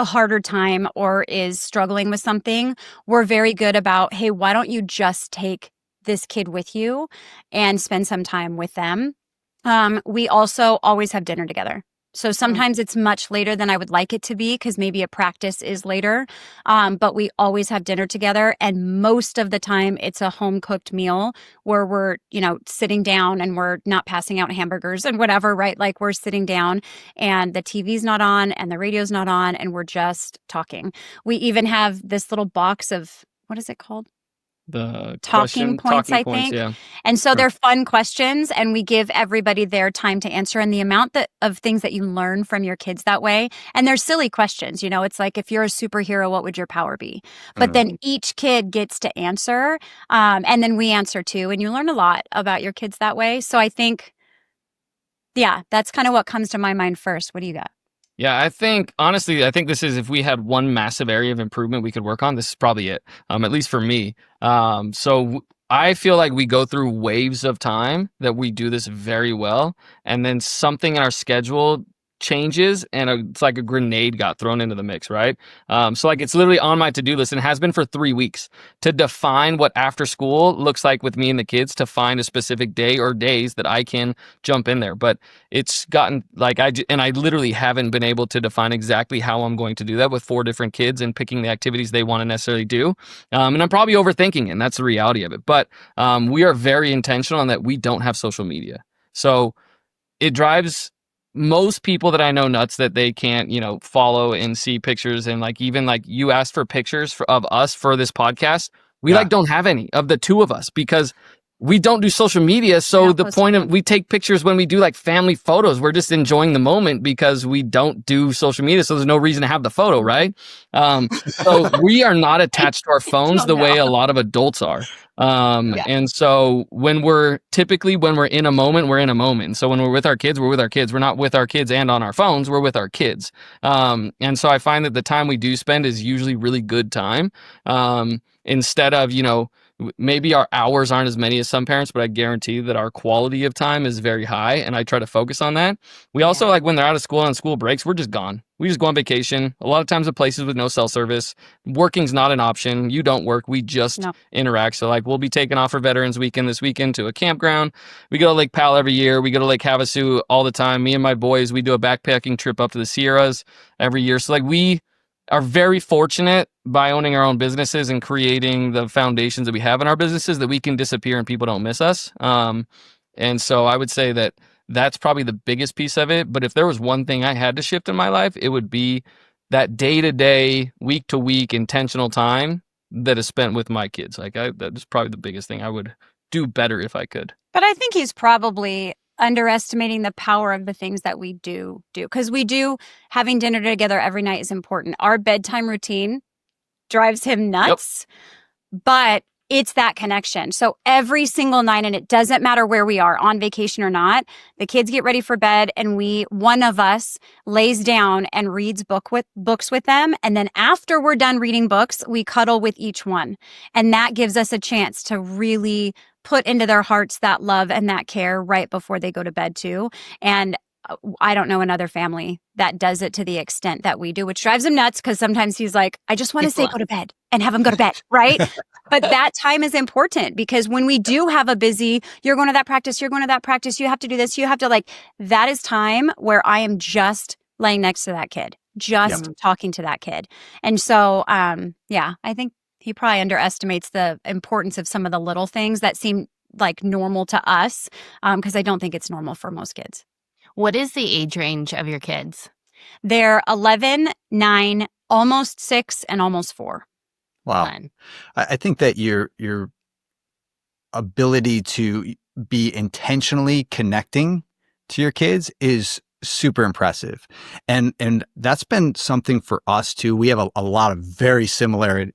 harder time or is struggling with something. We're very good about, hey, why don't you just take this kid with you and spend some time with them? We also always have dinner together. So sometimes it's much later than I would like it to be because maybe a practice is later. But we always have dinner together. And most of the time it's a home cooked meal where we're, sitting down and we're not passing out hamburgers and whatever, right? Like we're sitting down and the TV's not on and the radio's not on and we're just talking. We even have this little box of, what is it called?
The
Talking points, I think.
yeah.
And so they're fun questions and we give everybody their time to answer and the amount of things that you learn from your kids that way. And they're silly questions. It's like, if you're a superhero, what would your power be? But then each kid gets to answer. And then we answer too. And you learn a lot about your kids that way. So I think, that's kind of what comes to my mind first. What do you got?
Yeah, honestly, I think this is, if we had one massive area of improvement we could work on, this is probably it, at least for me. I feel like we go through waves of time that we do this very well, and then something in our schedule changes and it's like a grenade got thrown into the mix, right? So like it's literally on my to-do list and has been for 3 weeks to define what after school looks like with me and the kids, to find a specific day or days that I can jump in there. But it's gotten like I literally haven't been able to define exactly how I'm going to do that with 4 different kids and picking the activities they want to necessarily do. And I'm probably overthinking it, and that's the reality of it. But we are very intentional in that we don't have social media. So it drives most people that I know nuts that they can't, follow and see pictures. And like, even like you asked for pictures of us for this podcast. We don't have any of the 2 of us because we don't do social media. So the point of, we take pictures when we do like family photos. We're just enjoying the moment because we don't do social media. So there's no reason to have the photo, right? So we are not attached to our phones the way a lot of adults are. And so when we're in a moment, we're in a moment. So when we're with our kids, we're with our kids. We're not with our kids and on our phones. We're with our kids. And so I find that the time we do spend is usually really good time. Instead of, maybe our hours aren't as many as some parents, but I guarantee that our quality of time is very high, and I try to focus on that. We also, like, when they're out of school on school breaks, we're just gone. We just go on vacation. A lot of times at places with no cell service. Working's not an option. You don't work. We just interact. So, like, we'll be taking off for Veterans Weekend this weekend to a campground. We go to Lake Powell every year. We go to Lake Havasu all the time. Me and my boys, we do a backpacking trip up to the Sierras every year. So, like, we are very fortunate by owning our own businesses and creating the foundations that we have in our businesses that we can disappear and people don't miss us. And so I would say that that's probably the biggest piece of it. But if there was one thing I had to shift in my life, it would be that day-to-day, week-to-week intentional time that is spent with my kids. Like that is probably the biggest thing I would do better if I could.
But I think he's probably underestimating the power of the things that we do because having dinner together every night is important. Our bedtime routine drives him nuts, but it's that connection. So every single night, and it doesn't matter where we are, on vacation or not, the kids get ready for bed and one of us lays down and reads books with them. And then after we're done reading books, we cuddle with each one. And that gives us a chance to really put into their hearts that love and that care right before they go to bed too. And I don't know another family that does it to the extent that we do, which drives him nuts because sometimes he's like, I just want to say go to bed and have him go to bed, right? But that time is important because when we do have a busy, you're going to that practice, you have to do this, you have to that is time where I am just laying next to that kid, just talking to that kid. And so, I think he probably underestimates the importance of some of the little things that seem like normal to us because I don't think it's normal for most kids.
What is the age range of your kids?
They're 11, 9, almost 6, and almost 4.
Wow.
Fun.
I think that your ability to be intentionally connecting to your kids is super impressive. And that's been something for us too. We have a lot of very similar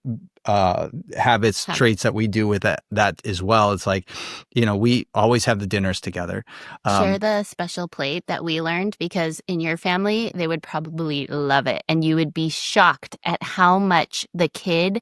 habits, traits that we do with that as well. It's like, we always have the dinners together.
Share the special plate that we learned, because in your family, they would probably love it. And you would be shocked at how much the kid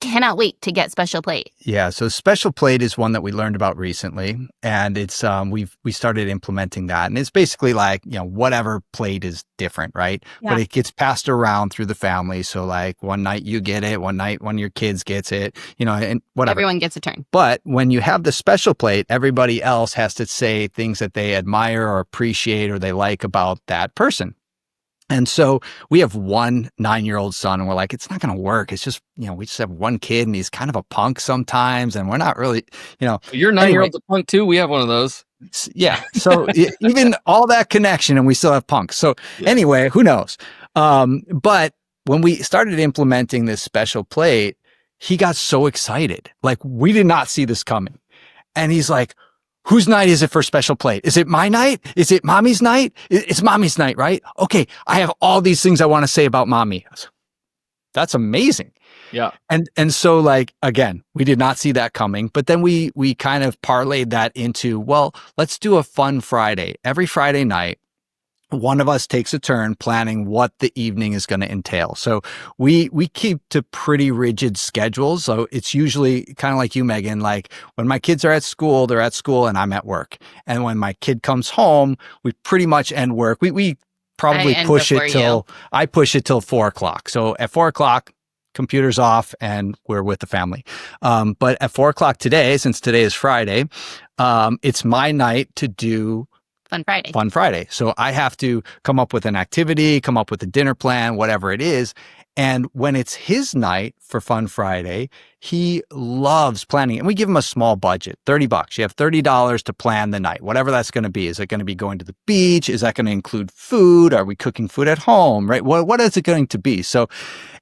cannot wait to get special plate.
Yeah, so special plate is one that we learned about recently, and it's we started implementing that, and it's basically like, whatever plate is different, right?
Yeah.
But it gets passed around through the family. So like one night you get it, one night one of your kids gets it, and whatever.
Everyone gets a turn.
But when you have the special plate, everybody else has to say things that they admire or appreciate or they like about that person. And so we have one 9-year-old son, and we're like, it's not going to work. It's just, we just have one kid, and he's kind of a punk sometimes, and we're not really,
Your 9-year-old's a punk too. We have one of those.
Yeah. So even all that connection, and we still have punks. So anyway, who knows? But when we started implementing this special plate, he got so excited. Like, we did not see this coming. And he's like, whose night is it for special plate? Is it my night? Is it mommy's night? It's mommy's night, right? Okay, I have all these things I want to say about mommy. That's amazing.
Yeah.
And so, like, again, we did not see that coming, but then we kind of parlayed that into, well, let's do a fun Friday. Every Friday night, one of us takes a turn planning what the evening is going to entail. So we keep to pretty rigid schedules. So it's usually kind of like you, Megan, like when my kids are at school, they're at school and I'm at work. And when my kid comes home, we pretty much end work. We probably push it till, I push it till 4:00. So at 4:00, computer's off and we're with the family. But at 4:00 today, since today is Friday, it's my night to do Fun Friday. So I have to come up with an activity, come up with a dinner plan, whatever it is. And when it's his night for Fun Friday, he loves planning. And we give him a small budget, $30. You have $30 to plan the night, whatever that's going to be. Is it going to be going to the beach? Is that going to include food? Are we cooking food at home? Right? What is it going to be? So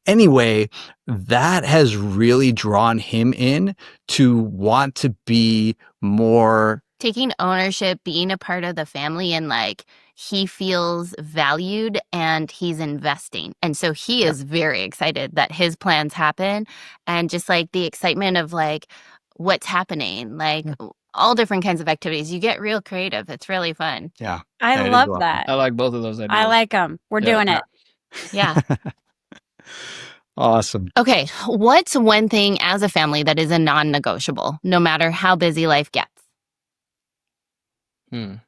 anyway, that has really drawn him in to want to be more
taking ownership, being a part of the family, and like he feels valued and he's investing. And so he is very excited that his plans happen, and just like the excitement of like what's happening, like all different kinds of activities. You get real creative. It's really fun.
Yeah.
I love that.
I like both of those ideas.
I like them. We're doing it.
Yeah.
Awesome.
Okay. What's one thing as a family that is a non-negotiable, no matter how busy life gets?
I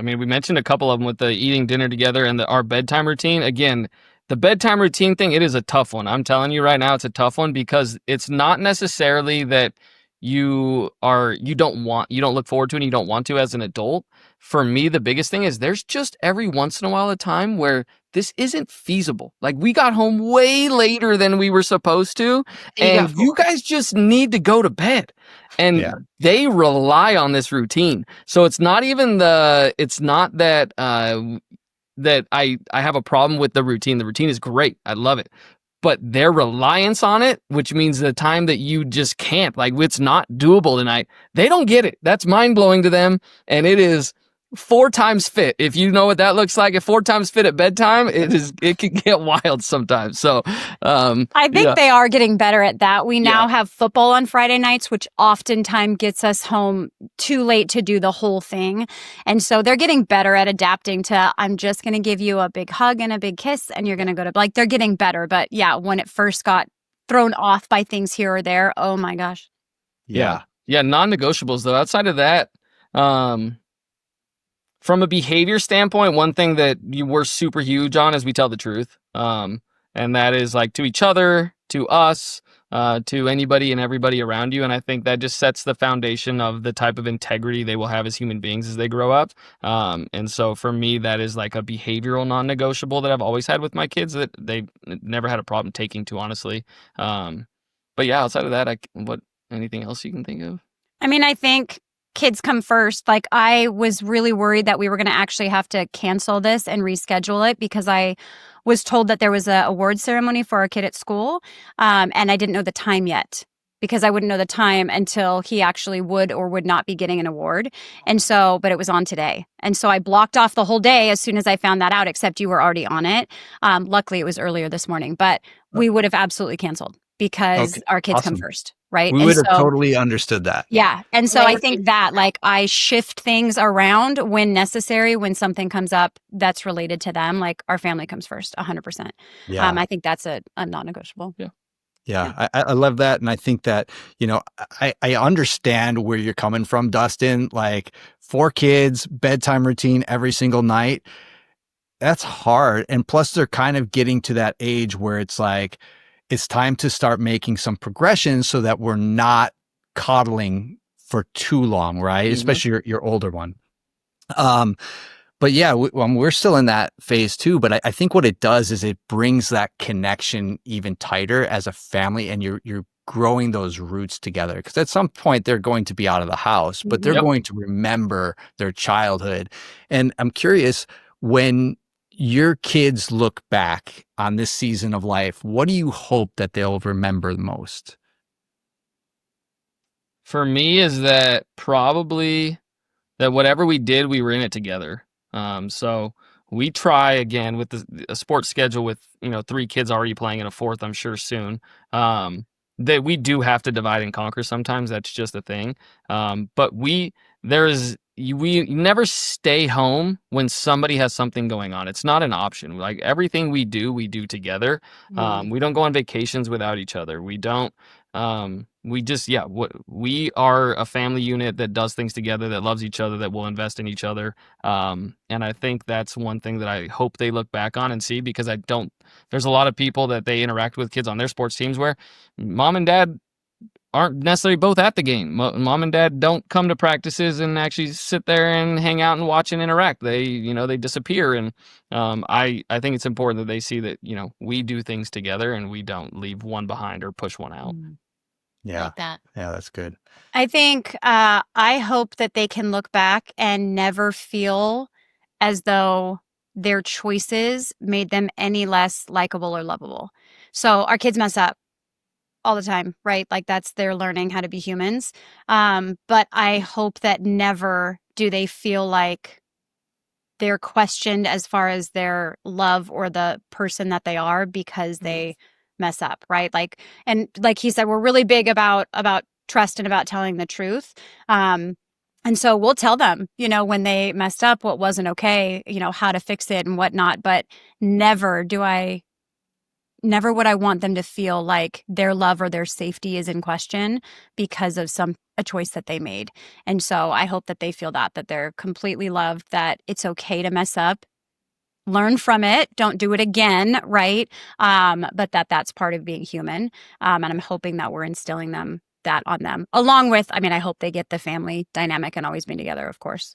mean, we mentioned a couple of them with the eating dinner together and our bedtime routine. Again, the bedtime routine thing, it is a tough one. I'm telling you right now, it's a tough one because it's not necessarily that you don't look forward to and you don't want to as an adult. For me, the biggest thing is there's just every once in a while a time where this isn't feasible. Like, we got home way later than we were supposed to, and you guys just need to go to bed. And they rely on this routine. So it's not that that I have a problem with the routine. The routine is great. I love it. But their reliance on it, which means the time that you just can't, like, it's not doable tonight, they don't get it. That's mind-blowing to them. And it is 4 times fit. If you know what that looks like, at 4 times fit at bedtime, it can get wild sometimes. So
I think they are getting better at that. We now have football on Friday nights, which oftentimes gets us home too late to do the whole thing. And so they're getting better at adapting to, I'm just going to give you a big hug and a big kiss and you're going to go to, like, they're getting better. But yeah, when it first got thrown off by things here or there, oh my gosh.
Yeah, non-negotiables though. Outside of that, from a behavior standpoint, one thing that we're super huge on is we tell the truth. And that is, like, to each other, to us, to anybody and everybody around you. And I think that just sets the foundation of the type of integrity they will have as human beings as they grow up. And so for me, that is like a behavioral non-negotiable that I've always had with my kids that they never had a problem taking to, honestly. But yeah, outside of that, anything else you can think of?
I mean, I think kids come first. Like, I was really worried that we were going to actually have to cancel this and reschedule it because I was told that there was a award ceremony for our kid at school, and I didn't know the time yet because I wouldn't know the time until he actually would or would not be getting an award. And so, but it was on today. And so I blocked off the whole day as soon as I found that out, except you were already on it. Luckily, it was earlier this morning, but we would have absolutely canceled. because
Okay.
our kids come
Awesome.
first, right?
We
And
would have
so,
totally understood that.
yeah. And so I
Amazing.
think that like I shift things around when necessary, when something comes up that's related to them, like our family comes first, 100%.
Yeah.
I think that's a non-negotiable.
Yeah, I love that. And I think that, I understand where you're coming from, Dustin. Like 4 kids, bedtime routine every single night. That's hard. And plus, they're kind of getting to that age where it's like, it's time to start making some progression so that we're not coddling for too long, right?
Mhm.
Especially your older one. But yeah, we're still in that phase too. But I think what it does is it brings that connection even tighter as a family, and you're growing those roots together. Because at some point they're going to be out of the house, but they're
Yep.
going to remember their childhood. And I'm curious, when your kids look back on this season of life, what do you hope that they'll remember the most?
For me, is that probably that whatever we did, we were in it together. So we try again with a sports schedule with 3 kids already playing and a fourth, I'm sure soon. That we do have to divide and conquer sometimes. That's just a thing. But we never stay home when somebody has something going on. It's not an option. Like everything we do together. We don't go on vacations without each other. We don't. We just we are a family unit that does things together, that loves each other, that will invest in each other. And I think that's one thing that I hope they look back on and see, because there's a lot of people that they interact with, kids on their sports teams, where mom and dad aren't necessarily both at the game. Mom and dad don't come to practices and actually sit there and hang out and watch and interact. They disappear. And I think it's important that they see that we do things together and we don't leave one behind or push one out.
Yeah.
Like that.
Yeah, that's good.
I think I hope that they can look back and never feel as though their choices made them any less likable or lovable. So our kids mess up all the time, right? Like that's they're learning how to be humans. But I hope that never do they feel like they're questioned as far as their love or the person that they are because they mess up, right? And like he said, we're really big about trust and about telling the truth. And so we'll tell them, when they messed up, what wasn't okay, how to fix it and whatnot. But never would I want them to feel like their love or their safety is in question because of a choice that they made. And so I hope that they feel that they're completely loved, that it's okay to mess up, learn from it, don't do it again, right? But that's part of being human. And I'm hoping that we're instilling that on them, along with, I hope they get the family dynamic and always being together, of course.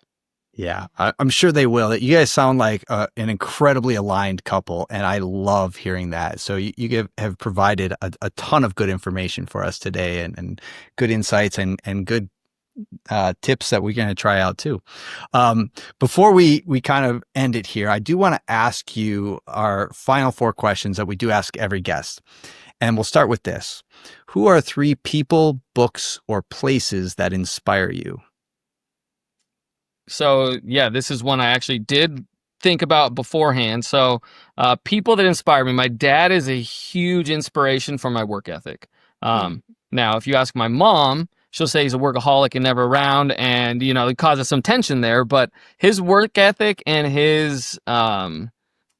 Yeah, I'm sure they will. You guys sound like an incredibly aligned couple, and I love hearing that. So you have provided a ton of good information for us today, and good insights and good tips that we're going to try out too. Before we kind of end it here, I do want to ask you our final 4 questions that we do ask every guest. And we'll start with this. Who are 3 people, books, or places that inspire you?
So yeah, this is one I actually did think about beforehand. So people that inspire me, my dad is a huge inspiration for my work ethic. Now, if you ask my mom, she'll say he's a workaholic and never around, and it causes some tension there. But his work ethic and his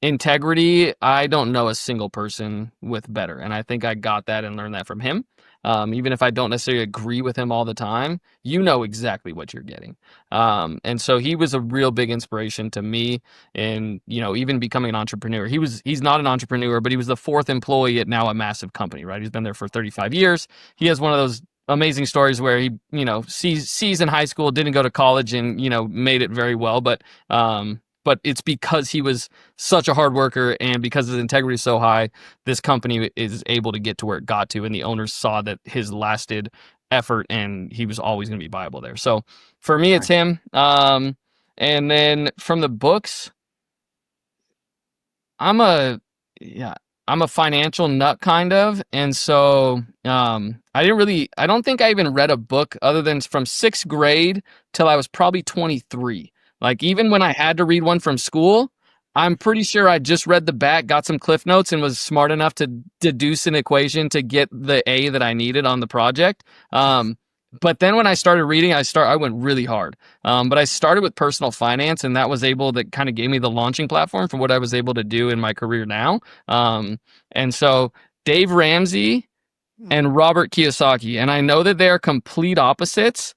integrity, I don't know a single person with better. And I think I got that and learned that from him. Even if I don't necessarily agree with him all the time, you know exactly what you're getting. And so he was a real big inspiration to me in, even becoming an entrepreneur. He's not an entrepreneur, but he was the 4th employee at now a massive company, right? He's been there for 35 years. He has one of those amazing stories where he, sees in high school, didn't go to college and, made it very well. But it's because he was such a hard worker, and because his integrity is so high, this company is able to get to where it got to, and the owners saw that his lasted effort and he was always going to be viable there. So for me, it's him. And then from the books, I'm a financial nut kind of. And so I don't think I even read a book other than from 6th grade till I was probably 23. Like even when I had to read one from school, I'm pretty sure I just read the back, got some cliff notes, and was smart enough to deduce an equation to get the A that I needed on the project. But then when I started reading, I went really hard. But I started with personal finance, and that kind of gave me the launching platform for what I was able to do in my career now. And so Dave Ramsey and Robert Kiyosaki, and I know that they are complete opposites.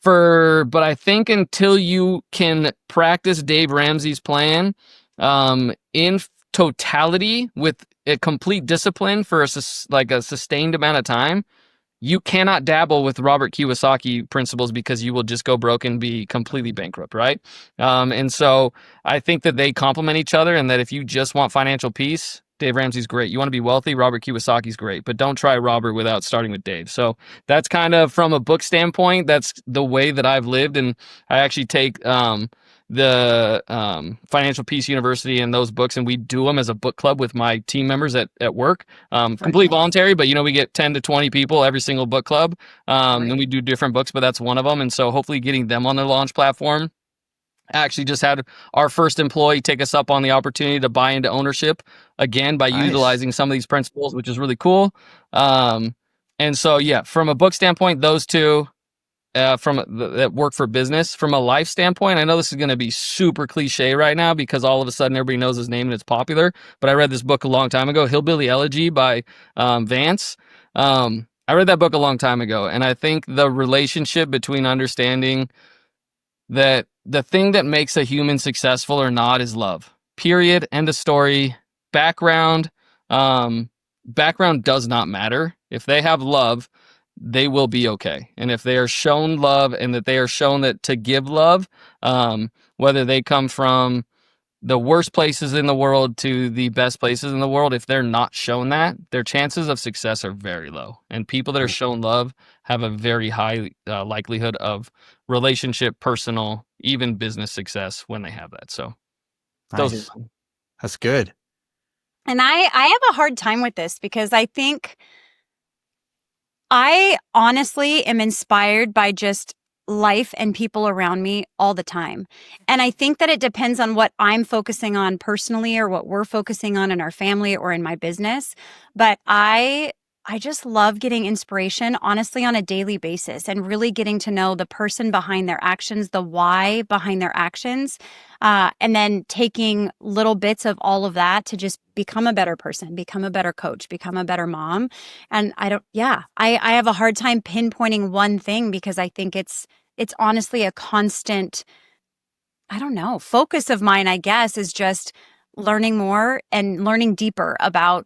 But I think until you can practice Dave Ramsey's plan in totality with a complete discipline for a sustained amount of time, you cannot dabble with Robert Kiyosaki principles because you will just go broke and be completely bankrupt, right? And so I think that they complement each other, and that if you just want financial peace, Dave Ramsey's great. You want to be wealthy, Robert Kiyosaki's great, but don't try Robert without starting with Dave. So that's kind of, from a book standpoint, that's the way that I've lived. And I actually take the Financial Peace University and those books, and we do them as a book club with my team members at work. Complete voluntary, but we get 10 to 20 people every single book club, and we do different books, but that's one of them. And so hopefully getting them on the launch platform. Actually just had our first employee take us up on the opportunity to buy into ownership again by utilizing some of these principles, which is really cool. And so, yeah, from a book standpoint, those two that work for business. From a life standpoint, I know this is going to be super cliche right now because all of a sudden everybody knows his name and it's popular, but I read this book a long time ago, Hillbilly Elegy by Vance. I read that book a long time ago, and I think the relationship between understanding that the thing that makes a human successful or not is love. Period. End of story. Background does not matter. If they have love, they will be okay. And if they are shown love, and that they are shown that to give love, whether they come from the worst places in the world to the best places in the world, if they're not shown that, their chances of success are very low. And people that are shown love have a very high likelihood of relationship, personal, even business success when they have that. So
Nice. That's good.
And I have a hard time with this because I think I honestly am inspired by just life and people around me all the time. And I think that it depends on what I'm focusing on personally or what we're focusing on in our family or in my business. But I just love getting inspiration, honestly, on a daily basis, and really getting to know the person behind their actions, the why behind their actions, and then taking little bits of all of that to just become a better person, become a better coach, become a better mom. And I have a hard time pinpointing one thing because I think it's honestly a constant, focus of mine, I guess, is just learning more and learning deeper about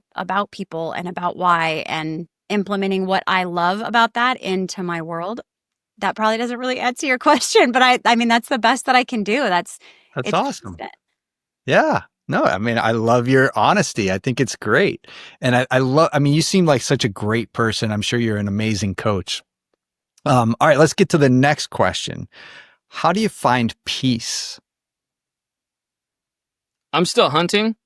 people and about why, and implementing what I love about that into my world. That probably doesn't really answer your question, but I mean, that's the best that I can do. It's
awesome.
constant.
Yeah. No, I mean, I love your honesty. I think it's great. And you seem like such a great person. I'm sure you're an amazing coach. All right, let's get to the next question. How do you find peace?
I'm still hunting.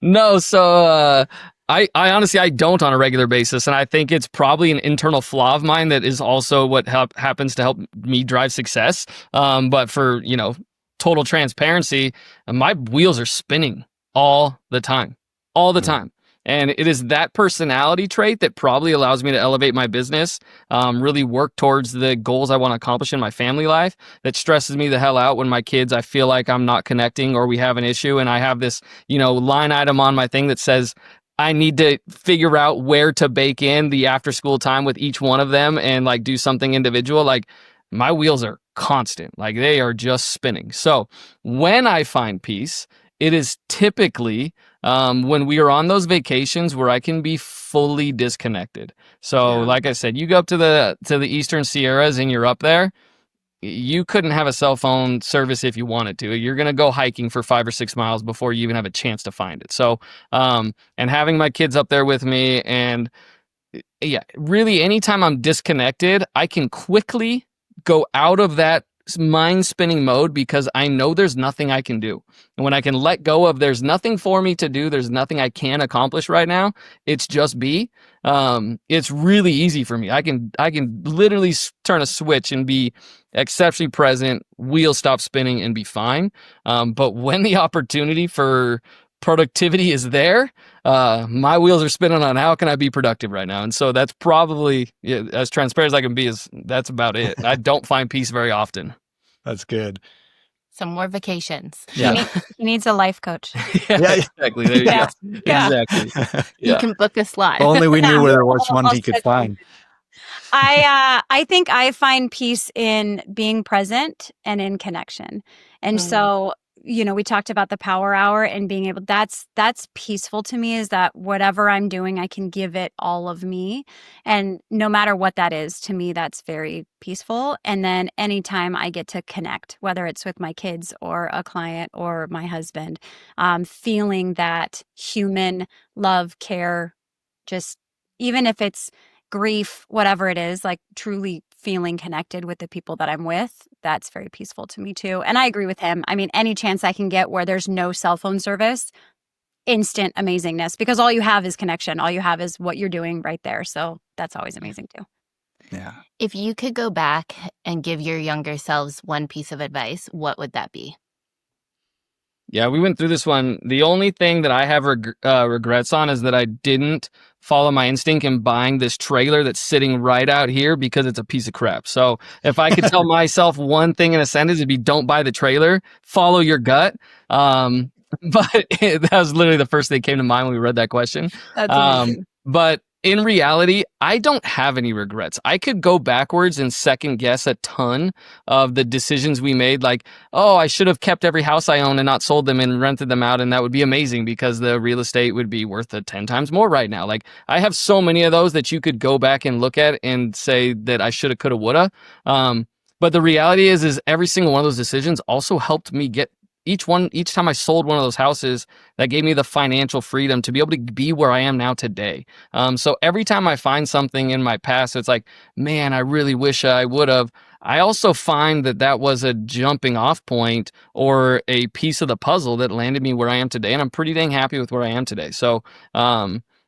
No, so I honestly, I don't on a regular basis, and I think it's probably an internal flaw of mine that is also what happens to help me drive success. But for total transparency, my wheels are spinning all the time. And it is that personality trait that probably allows me to elevate my business, really work towards the goals I want to accomplish in my family life, that stresses me the hell out when my kids, I feel like I'm not connecting or we have an issue. And I have this, line item on my thing that says, I need to figure out where to bake in the after school time with each one of them and do something individual. Like, my wheels are constant. They are just spinning. So when I find peace, it is typically when we are on those vacations where I can be fully disconnected. So like I said, you go up to the Eastern Sierras and you're up there, you couldn't have a cell phone service if you wanted to. You're going to go hiking for 5 or 6 miles before you even have a chance to find it. So, and having my kids up there with me, and really anytime I'm disconnected, I can quickly go out of that mind spinning mode because I know there's nothing I can do. And when I can let go of there's nothing for me to do, there's nothing I can accomplish right now, it's just be. It's really easy for me. I can literally turn a switch and be exceptionally present, wheels stop spinning and be fine. But when the opportunity for productivity is there, my wheels are spinning on how can I be productive right now. And so that's probably, as transparent as I can be, that's about it. I don't find peace very often.
That's good.
Some more vacations.
Yeah.
He needs a life coach.
Yeah.
Exactly. There you
Yeah.
go.
Yeah.
Exactly.
You
Yeah.
can book a slot.
Only we knew
Yeah.
which one
I'll
he could
schedule.
find.
I think I find peace in being present and in connection. And so, we talked about the power hour and being able, that's peaceful to me, is that whatever I'm doing, I can give it all of me. And no matter what that is, to me, that's very peaceful. And then anytime I get to connect, whether it's with my kids or a client or my husband, feeling that human love, care, just even if it's grief, whatever it is, like truly feeling connected with the people that I'm with, that's very peaceful to me too. And I agree with him. I mean, any chance I can get where there's no cell phone service, instant amazingness, because all you have is connection. All you have is what you're doing right there. So that's always amazing too.
Yeah.
If you could go back and give your younger selves one piece of advice, what would that be?
Yeah, we went through this one. The only thing that I have regrets on is that I didn't follow my instinct in buying this trailer that's sitting right out here because it's a piece of crap. So if I could tell myself one thing in a sentence, it'd be don't buy the trailer, follow your gut. But that was literally the first thing that came to mind when we read that question.
That's amazing.
But in reality, I don't have any regrets. I could go backwards and second guess a ton of the decisions we made. Like, oh, I should have kept every house I own and not sold them and rented them out. And that would be amazing because the real estate would be worth 10 times more right now. Like, I have so many of those that you could go back and look at and say that I shoulda, coulda, woulda. But the reality is every single one of those decisions also helped me get each time I sold one of those houses, that gave me the financial freedom to be able to be where I am now today. So every time I find something in my past, it's like, man, I really wish I would have. I also find that was a jumping off point or a piece of the puzzle that landed me where I am today. And I'm pretty dang happy with where I am today. So,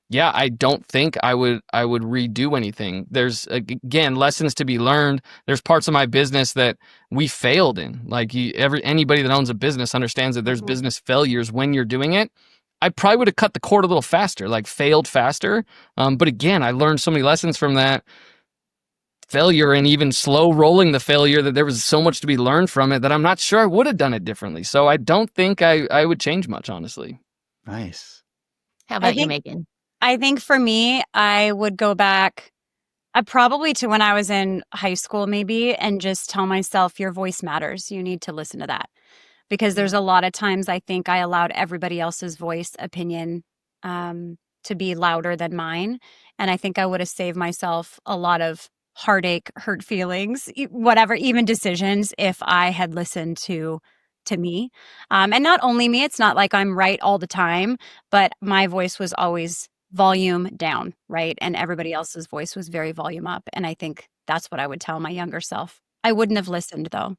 yeah, I don't think I would redo anything. There's, again, lessons to be learned. There's parts of my business that we failed in. Like anybody that owns a business understands that there's business failures when you're doing it. I probably would have cut the cord a little faster, like failed faster. But again, I learned so many lessons from that failure and even slow rolling the failure that there was so much to be learned from it that I'm not sure I would have done it differently. So I don't think I would change much, honestly.
Nice.
How about you,
think-
Megan?
I think for me, I would go back probably to when I was in high school, maybe, and just tell myself, your voice matters. You need to listen to that. Because there's a lot of times I think I allowed everybody else's voice, opinion, to be louder than mine. And I think I would have saved myself a lot of heartache, hurt feelings, whatever, even decisions, if I had listened to me. And not only me, it's not like I'm right all the time, but my voice was always volume down, right? And everybody else's voice was very volume up. And I think that's what I would tell my younger self. I wouldn't have listened though.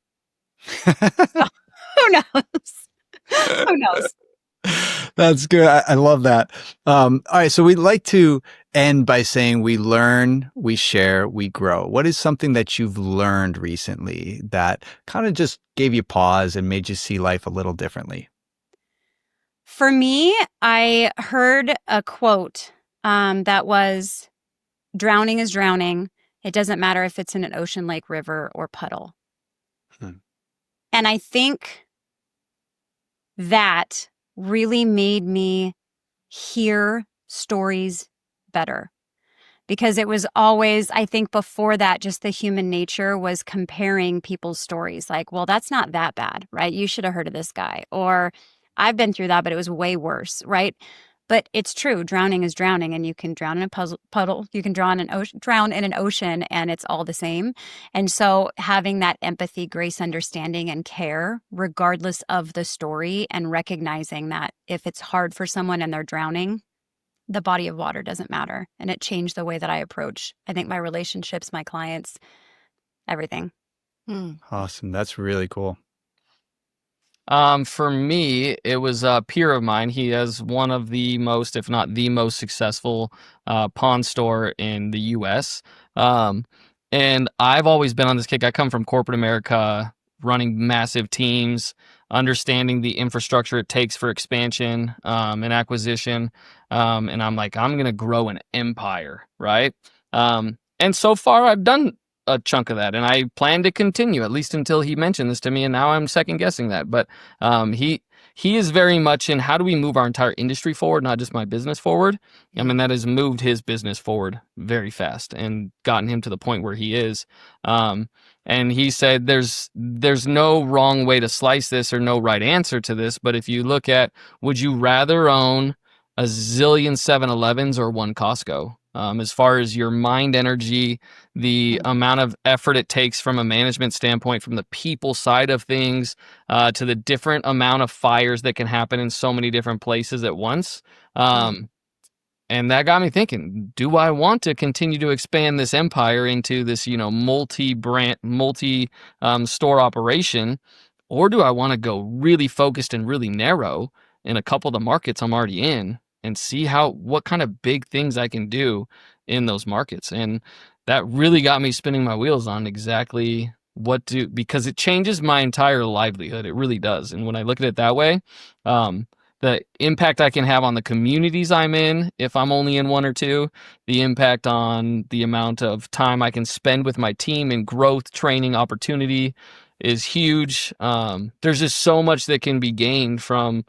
Who knows? Who knows?
That's good. I love that. All right. So we'd like to end by saying we learn, we share, we grow. What is something that you've learned recently that kind of just gave you pause and made you see life a little differently?
For me, I heard a quote that was, drowning is drowning. It doesn't matter if it's in an ocean, lake, river, or puddle. And I think that really made me hear stories better. Because it was always, I think before that, just the human nature was comparing people's stories. Like, well, that's not that bad, right? You should have heard of this guy. Or I've been through that, but it was way worse, right? But it's true. Drowning is drowning, and you can drown in a puddle. You can drown in an ocean, and it's all the same. And so having that empathy, grace, understanding, and care, regardless of the story, and recognizing that if it's hard for someone and they're drowning, the body of water doesn't matter. And it changed the way that I approach, I think, my relationships, my clients, everything.
Awesome. That's really cool.
For me, it was a peer of mine. He has one of the most, if not the most successful pawn store in the US. And I've always been on this kick. I come from corporate America, running massive teams, understanding the infrastructure it takes for expansion and acquisition. And I'm like, I'm going to grow an empire, right? And so far, I've done a chunk of that, and I plan to continue, at least until he mentioned this to me, and now I'm second guessing that. But he is very much in, how do we move our entire industry forward, not just my business forward. I mean, that has moved his business forward very fast and gotten him to the point where he is. And he said there's no wrong way to slice this or no right answer to this, but if you look at, would you rather own a zillion 7-Elevens or one Costco? As far as your mind energy, the amount of effort it takes from a management standpoint, from the people side of things, to the different amount of fires that can happen in so many different places at once. And that got me thinking, do I want to continue to expand this empire into this, multi-brand, multi-store operation, or do I want to go really focused and really narrow in a couple of the markets I'm already in, and see what kind of big things I can do in those markets? And that really got me spinning my wheels on exactly because it changes my entire livelihood. It really does. And when I look at it that way, the impact I can have on the communities I'm in, if I'm only in one or two, the impact on the amount of time I can spend with my team and growth, training, opportunity is huge. There's just so much that can be gained from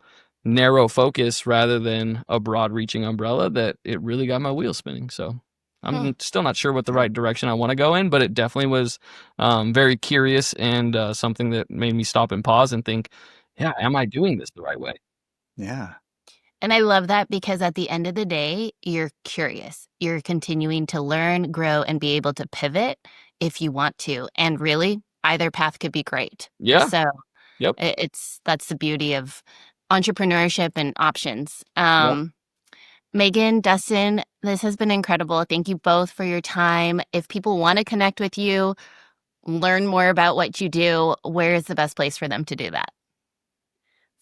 narrow focus rather than a broad reaching umbrella, that it really got my wheels spinning. So I'm still not sure what the right direction I want to go in, but it definitely was very curious and something that made me stop and pause and think, yeah, am I doing this the right way?
Yeah.
And I love that, because at the end of the day, you're curious. You're continuing to learn, grow, and be able to pivot if you want to. And really, either path could be great.
Yeah.
So
Yep.
that's the beauty of entrepreneurship and options.
Yep.
Megan, Dustin, this has been incredible. Thank you both for your time. If people want to connect with you, learn more about what you do, where is the best place for them to do that?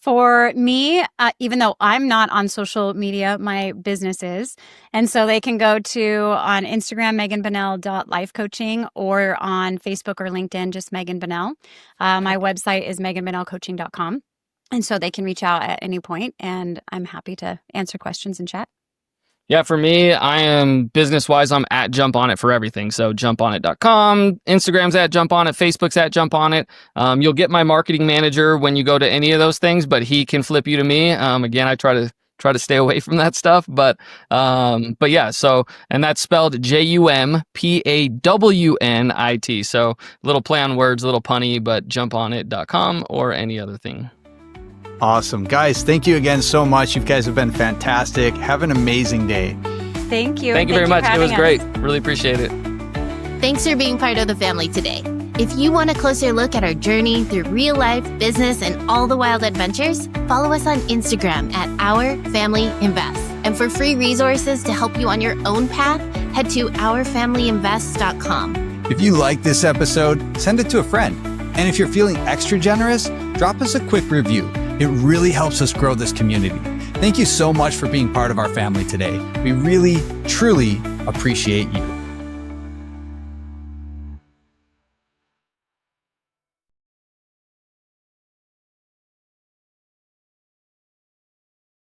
For me, even though I'm not on social media, my business is. And so they can go on Instagram, meganbunnell.lifecoaching, or on Facebook or LinkedIn, just Megan Bunnell. My website is meganbunnellcoaching.com. And so they can reach out at any point, and I'm happy to answer questions and chat.
Yeah, for me, I am business-wise, I'm at Jump-On-It for everything. So Jump-On-It.com, Instagram's at Jump-On-It, Facebook's at Jump-On-It. You'll get my marketing manager when you go to any of those things, but he can flip you to me. Again, I try to stay away from that stuff, but yeah, so, and that's spelled Jumpanwit. So little play on words, a little punny, but Jump-On-It.com or any other thing.
Awesome. Guys, thank you again so much. You guys have been fantastic. Have an amazing day.
Thank you.
Thank you very much. It was great. Really appreciate it.
Thanks for being part of the family today. If you want a closer look at our journey through real life, business, and all the wild adventures, follow us on Instagram at Our Family Invest. And for free resources to help you on your own path, head to ourfamilyinvest.com.
If you like this episode, send it to a friend. And if you're feeling extra generous, drop us a quick review. It really helps us grow this community. Thank you so much for being part of our family today. We really, truly appreciate you.